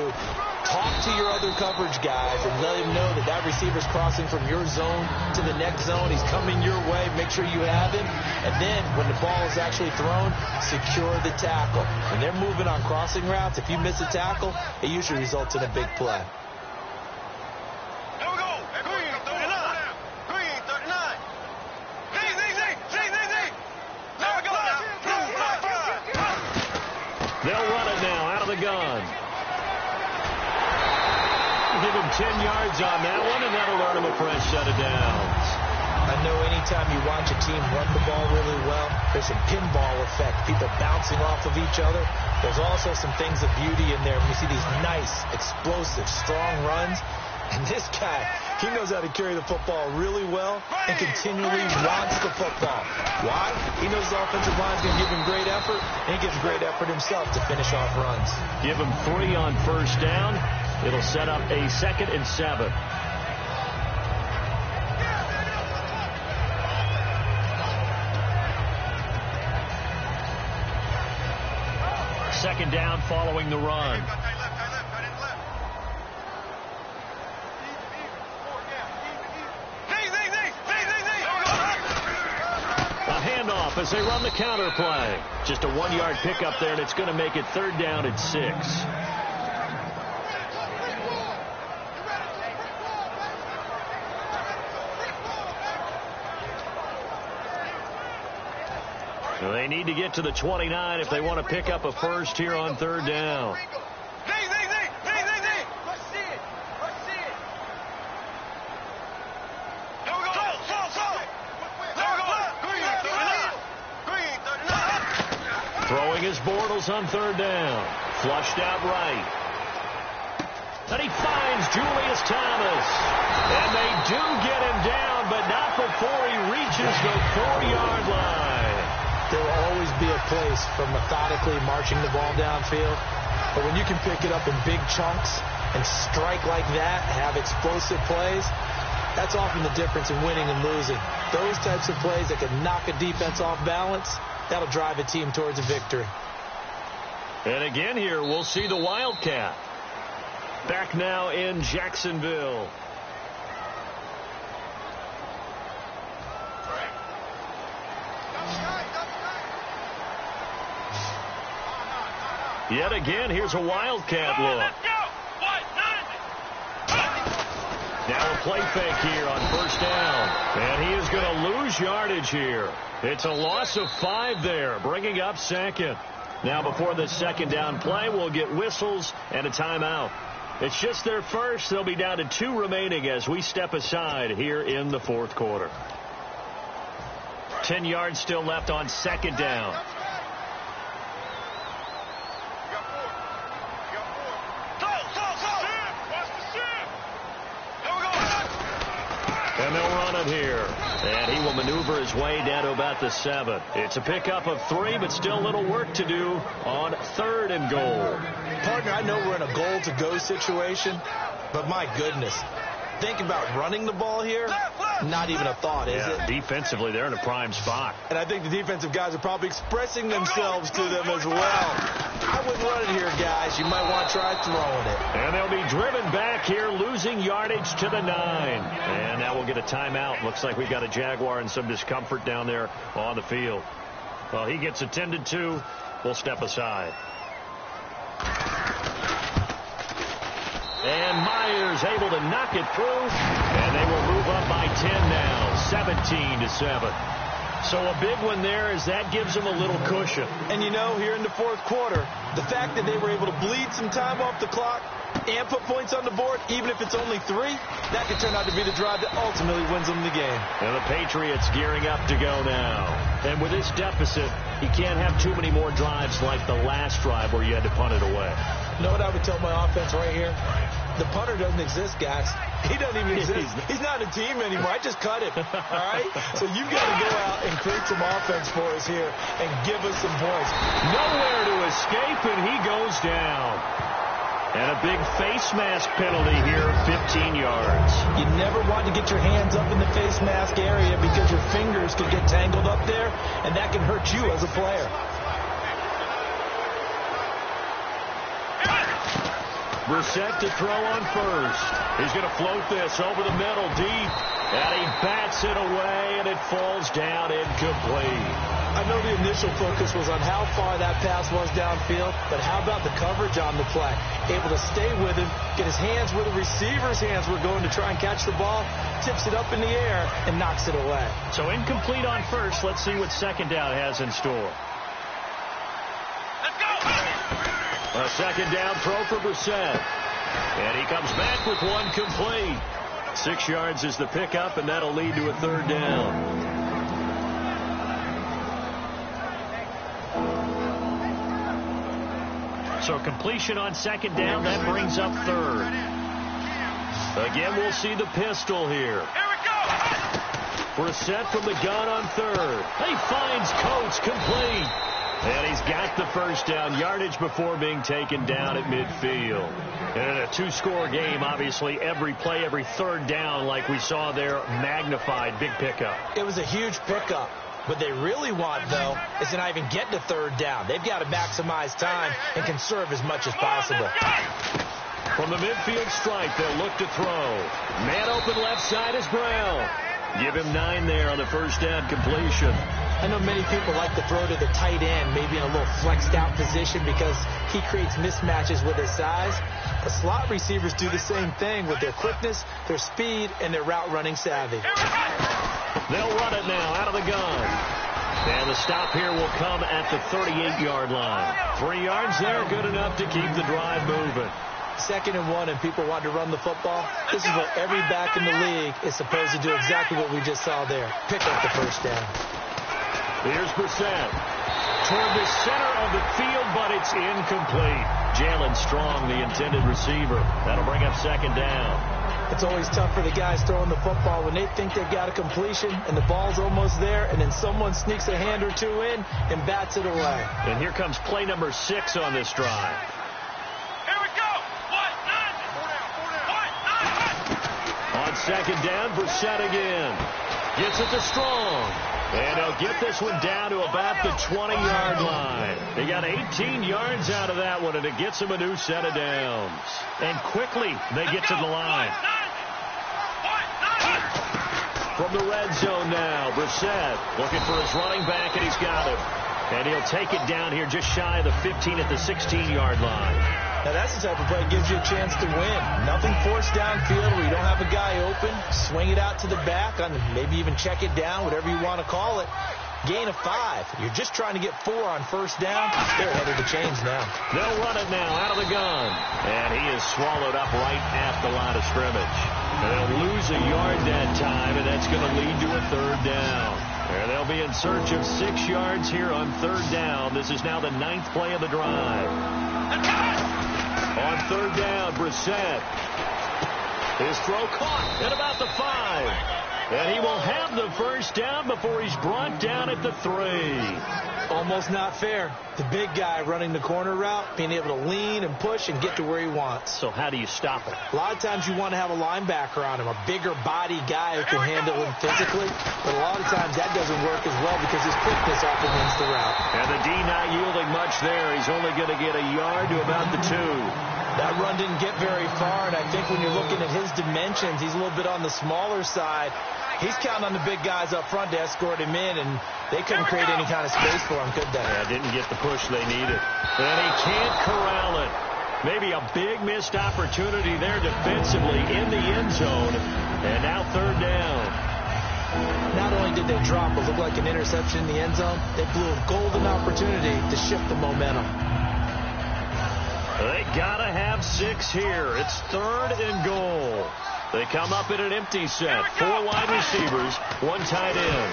talk to your other coverage guys and let him know that that receiver's crossing from your zone to the next zone. He's coming your way. Make sure you have him. And then when the ball is actually thrown, secure the tackle. When they're moving on crossing routes, if you miss a tackle, it usually results in a big play. They'll run it now out of the gun. Give him 10 yards on that one, and that'll earn him a fresh set of downs. I know anytime you watch a team run the ball really well, there's a pinball effect, people bouncing off of each other. There's also some things of beauty in there. We see these nice, explosive, strong runs. And this guy, he knows how to carry the football really well and continually wants the football. Why? He knows the offensive line is going to give him great effort, and he gives great effort himself to finish off runs. Give him 3 on 1st down. It'll set up a 2nd and 7. Second down following the run. A handoff as they run the counter play. Just a 1-yard pickup there, and it's going to make it 3rd down and 6. They need to get to the 29 if they want to pick up a first here on 3rd down. Throwing his Bortles on 3rd down. Flushed out right. And he finds Julius Thomas. And they do get him down, but not before he reaches the 4-yard line. There will always be a place for methodically marching the ball downfield. But when you can pick it up in big chunks and strike like that, have explosive plays, That's often the difference in winning and losing. Those types of plays that can knock a defense off balance, that'll drive a team towards a victory. And again here, we'll see the Wildcat. Back now in Jacksonville. Yet again, here's a Wildcat look. Now a play fake here on first down. And he is going to lose yardage here. It's a loss of 5 there, bringing up second. Now before the second down play, we'll get whistles and a timeout. It's just their first. They'll be down to 2 remaining as we step aside here in the fourth quarter. 10 yards still left on second down. And they'll run it here. And he will maneuver his way down to about the 7. It's a pickup of 3, but still a little work to do on 3rd and goal. Partner, I know we're in a goal-to-go situation, but my goodness. Think about running the ball here. Not even a thought, is it? Defensively, they're in a prime spot. And I think the defensive guys are probably expressing themselves to them as well. I wouldn't run it here, guys. You might want to try throwing it. And they'll be driven back here, losing yardage to the 9. And now we'll get a timeout. Looks like we've got a Jaguar and some discomfort down there on the field. Well, he gets attended to. We'll step aside. And Myers able to knock it through, and they will move up by 10 now, 17-7. So a big one there as that gives them a little cushion. And you know, here in the fourth quarter, the fact that they were able to bleed some time off the clock and put points on the board, even if it's only 3, that could turn out to be the drive that ultimately wins them the game. And the Patriots gearing up to go now. And with this deficit, you can't have too many more drives like the last drive where you had to punt it away. You know what I would tell my offense right here? The punter doesn't exist, guys. He doesn't even exist. He's not a team anymore. I just cut him. All right? So you've got to go out and create some offense for us here and give us some points. Nowhere to escape, and he goes down. And a big face mask penalty here, 15 yards. You never want to get your hands up in the face mask area because your fingers could get tangled up there, and that can hurt you as a player. Brissett to throw on first. He's going to float this over the middle deep. And he bats it away, and it falls down incomplete. I know the initial focus was on how far that pass was downfield, but how about the coverage on the play? Able to stay with him, get his hands where the receiver's hands were going to try and catch the ball, tips it up in the air, and knocks it away. So incomplete on first. Let's see what second down has in store. Let's go! A second down throw for Brissett. And he comes back with one complete. 6 yards is the pickup, and that'll lead to a 3rd down. So completion on second down, that brings up 3rd. Again, we'll see the pistol here. Here we go! Brissett from the gun on 3rd. He finds Coates complete. And he's got the first down, yardage before being taken down at midfield. And in a 2-score game, obviously, every play, every 3rd down, like we saw there, magnified, big pickup. It was a huge pickup. What they really want, though, is to not even get to 3rd down. They've got to maximize time and conserve as much as possible. From the midfield stripe, they'll look to throw. Man open left side is Brown. Give him 9 there on the first down completion. I know many people like to throw to the tight end, maybe in a little flexed out position because he creates mismatches with his size. The slot receivers do the same thing with their quickness, their speed, and their route running savvy. They'll run it now out of the gun. And the stop here will come at the 38-yard line. 3 yards there, good enough to keep the drive moving. 2nd and 1 and people want to run the football. This is what every back in the league is supposed to do, exactly what we just saw there. Pick up the first down. Here's Brissett. Toward the center of the field, but it's incomplete. Jalen Strong, the intended receiver. That'll bring up 2nd down. It's always tough for the guys throwing the football when they think they've got a completion and the ball's almost there, and then someone sneaks a hand or 2 in and bats it away. And here comes play number 6 on this drive. second down. Brissett again. Gets it to Strong. And he'll get this one down to about the 20-yard line. They got 18 yards out of that one, and it gets them a new set of downs. And quickly, they get to the line. From the red zone now, Brissett looking for his running back, and he's got him. And he'll take it down here just shy of the 15 at the 16-yard line. Now, that's the type of play that gives you a chance to win. Nothing forced downfield where you don't have a guy open. Swing it out to the back, maybe even check it down, whatever you want to call it. Gain of 5. You're just trying to get 4 on first down. They're ahead of the chains now. They'll run it now out of the gun. And he is swallowed up right at the line of scrimmage. And they'll lose a yard that time, and that's going to lead to a third down. And they'll be in search of 6 yards here on third down. This is now the 9th play of the drive. On third down, Brissett. His throw caught at about the 5. And he will have the first down before he's brought down at the 3. Almost not fair. The big guy running the corner route, being able to lean and push and get to where he wants. So how do you stop it? A lot of times you want to have a linebacker on him, a bigger body guy who can handle him physically. But a lot of times that doesn't work as well because his quickness often wins the route. And the D not yielding much there. He's only going to get a yard to about the 2. That run didn't get very far, and I think when you're looking at his dimensions, he's a little bit on the smaller side. He's counting on the big guys up front to escort him in, and they couldn't create any kind of space for him, could they? Yeah, didn't get the push they needed. And he can't corral it. Maybe a big missed opportunity there defensively in the end zone. And now third down. Not only did they drop what looked like an interception in the end zone, they blew a golden opportunity to shift the momentum. They got to have 6 here. It's third and goal. They come up in an empty set. 4 wide receivers, 1 tight end.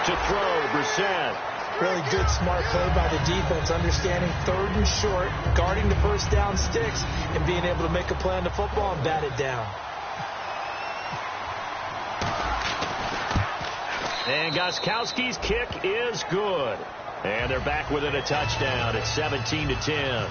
To throw, Brissett. Really good, smart play by the defense, understanding third and short, guarding the first down sticks, and being able to make a play on the football and bat it down. And Gostkowski's kick is good. And they're back within a touchdown. It's 17-10.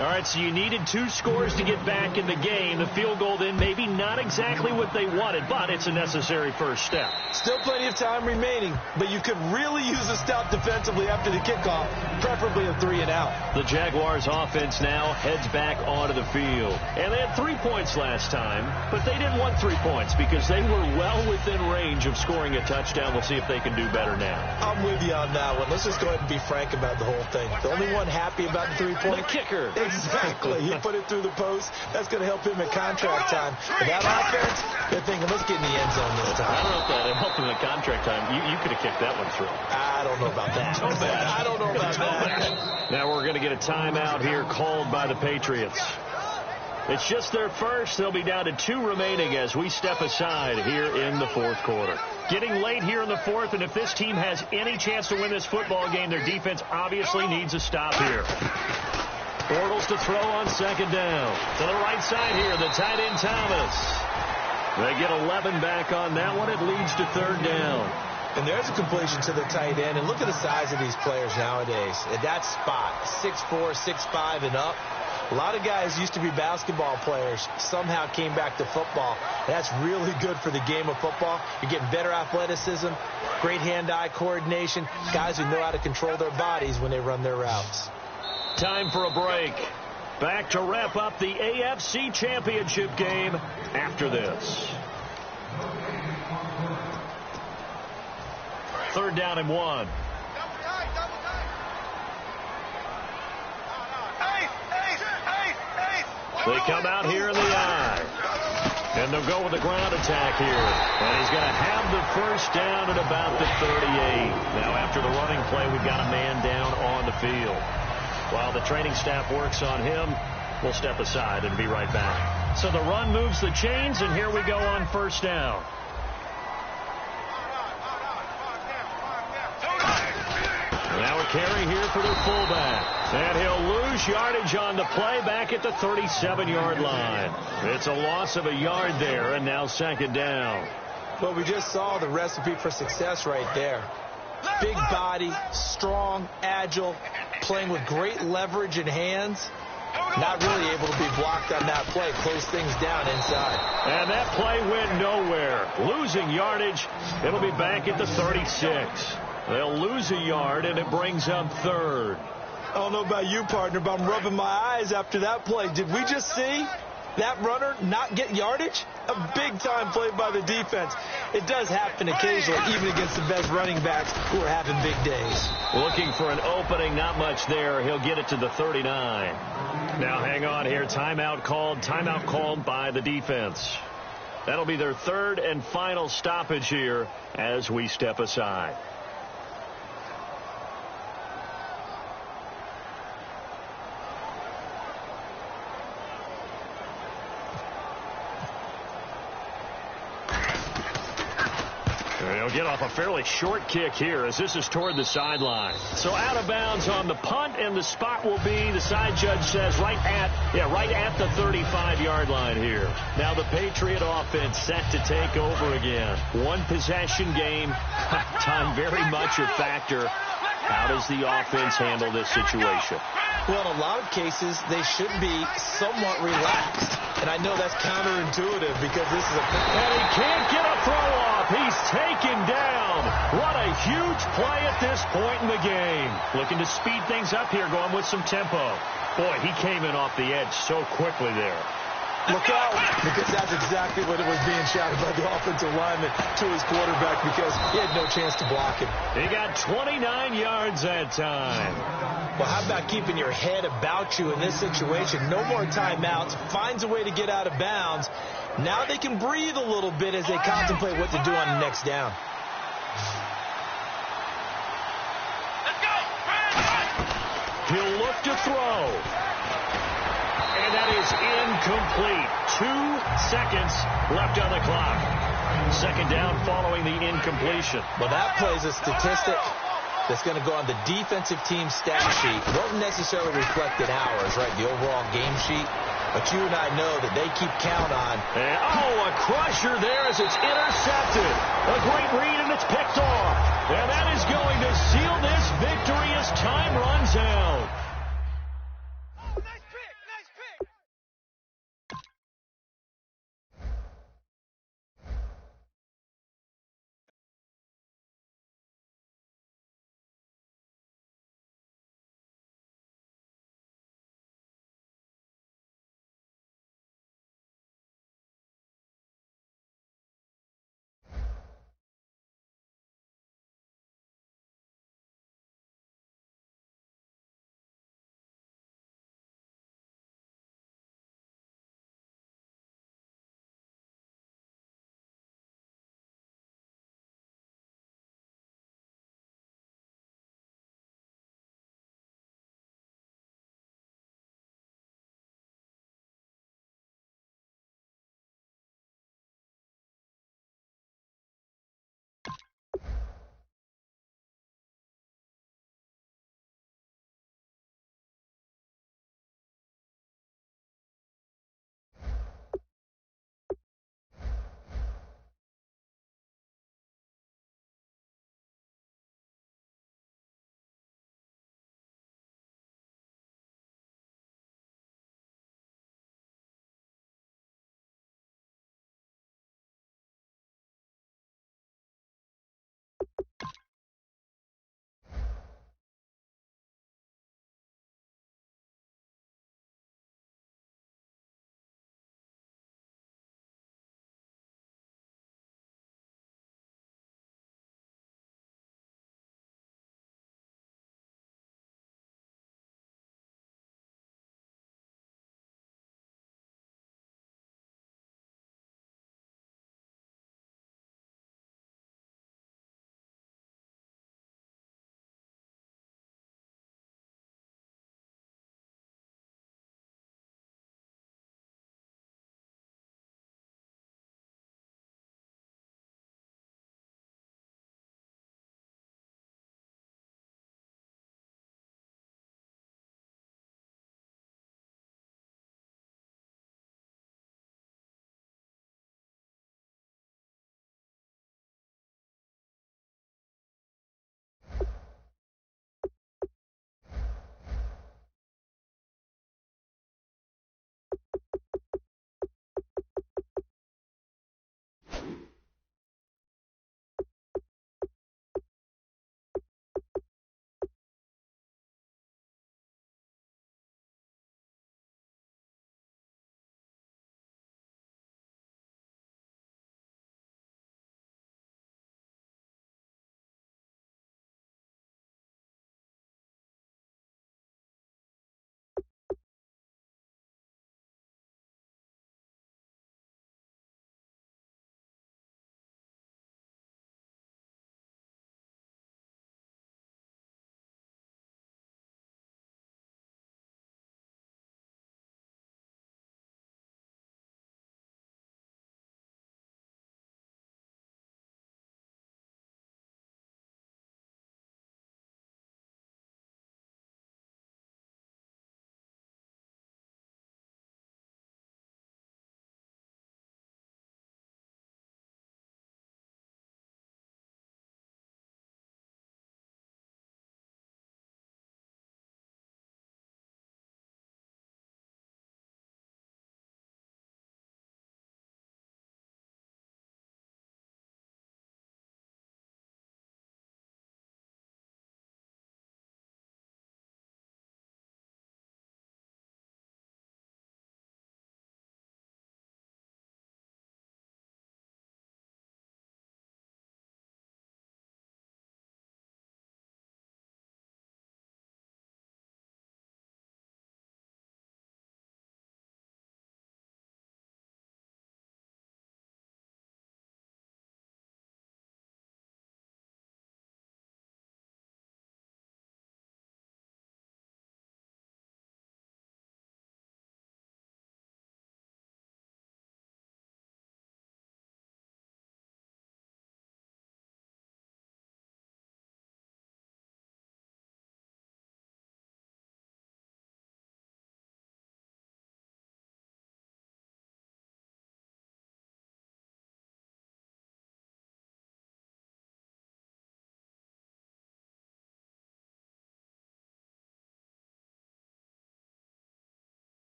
All right, so you needed 2 scores to get back in the game. The field goal then maybe not exactly what they wanted, but it's a necessary first step. Still plenty of time remaining, but you could really use a stop defensively after the kickoff, preferably a 3 and out. The Jaguars offense now heads back onto the field. And they had 3 points last time, but they didn't want 3 points because they were well within range of scoring a touchdown. We'll see if they can do better now. I'm with you on that one. Let's just go ahead and be frank about the whole thing. The only one happy about the 3-point? The kicker. Exactly. He put it through the post. That's going to help him at contract time. But that offense, they're thinking, let's get in the end zone this time. I don't know if that helped him at contract time. You could have kicked that one through. I don't know about that. I don't know about that. Now we're going to get a timeout here called by the Patriots. It's just their first. They'll be down to 2 remaining as we step aside here in the 4th quarter. Getting late here in the 4th, and if this team has any chance to win this football game, their defense obviously needs a stop here. Bortles to throw on second down. To the right side here, the tight end Thomas. They get 11 back on that one. It leads to third down. And there's a completion to the tight end. And look at the size of these players nowadays. At that spot, 6'4", 6'5", and up. A lot of guys used to be basketball players, somehow came back to football. That's really good for the game of football. You're getting better athleticism, great hand-eye coordination, guys who know how to control their bodies when they run their routes. Time for a break. Back to wrap up the AFC Championship game after this. Third down and 1. They come out here in the eye. And they'll go with the ground attack here. And he's going to have the first down at about the 38. Now, after the running play, we've got a man down on the field. While the training staff works on him, we'll step aside and be right back. So the run moves the chains, and here we go on first down. Now a carry here for their fullback. And he'll lose yardage on the play back at the 37-yard line. It's a loss of a yard there, and now second down. Well, we just saw the recipe for success right there. Big body, strong, agile, playing with great leverage in hands. Not really able to be blocked on that play. Close things down inside. And that play went nowhere. Losing yardage. It'll be back at the 36. They'll lose a yard, and it brings up third. I don't know about you, partner, but I'm rubbing my eyes after that play. Did we just see that runner not get yardage? A big-time play by the defense. It does happen occasionally, even against the best running backs who are having big days. Looking for an opening, not much there. He'll get it to the 39. Now hang on here. Timeout called by the defense. That'll be their third and final stoppage here as we step aside. They'll get off a fairly short kick here as this is toward the sideline. So out of bounds on the punt, and the spot will be, the side judge says, right at the 35-yard line here. Now the Patriot offense set to take over again. One possession game. Time very much a factor. How does the offense handle this situation? Well, in a lot of cases, they should be somewhat relaxed. And I know that's counterintuitive because this is And he can't get a throw off. He's taken down. What a huge play at this point in the game. Looking to speed things up here, going with some tempo. Boy, he came in off the edge so quickly there. Look out, because that's exactly what it was being shouted by the offensive lineman to his quarterback because he had no chance to block him. He got 29 yards that time. Well, how about keeping your head about you in this situation? No more timeouts. Finds a way to get out of bounds. Now they can breathe a little bit as they contemplate what to do on the next down. He'll look to throw. And that is incomplete. 2 seconds left on the clock. Second down following the incompletion. Well, that plays a statistic that's going to go on the defensive team stat sheet. Won't necessarily reflect in ours, right, the overall game sheet. But you and I know that they keep count on. And, a crusher there as it's intercepted. A great read, and it's picked off. And that is going to seal this victory as time runs out.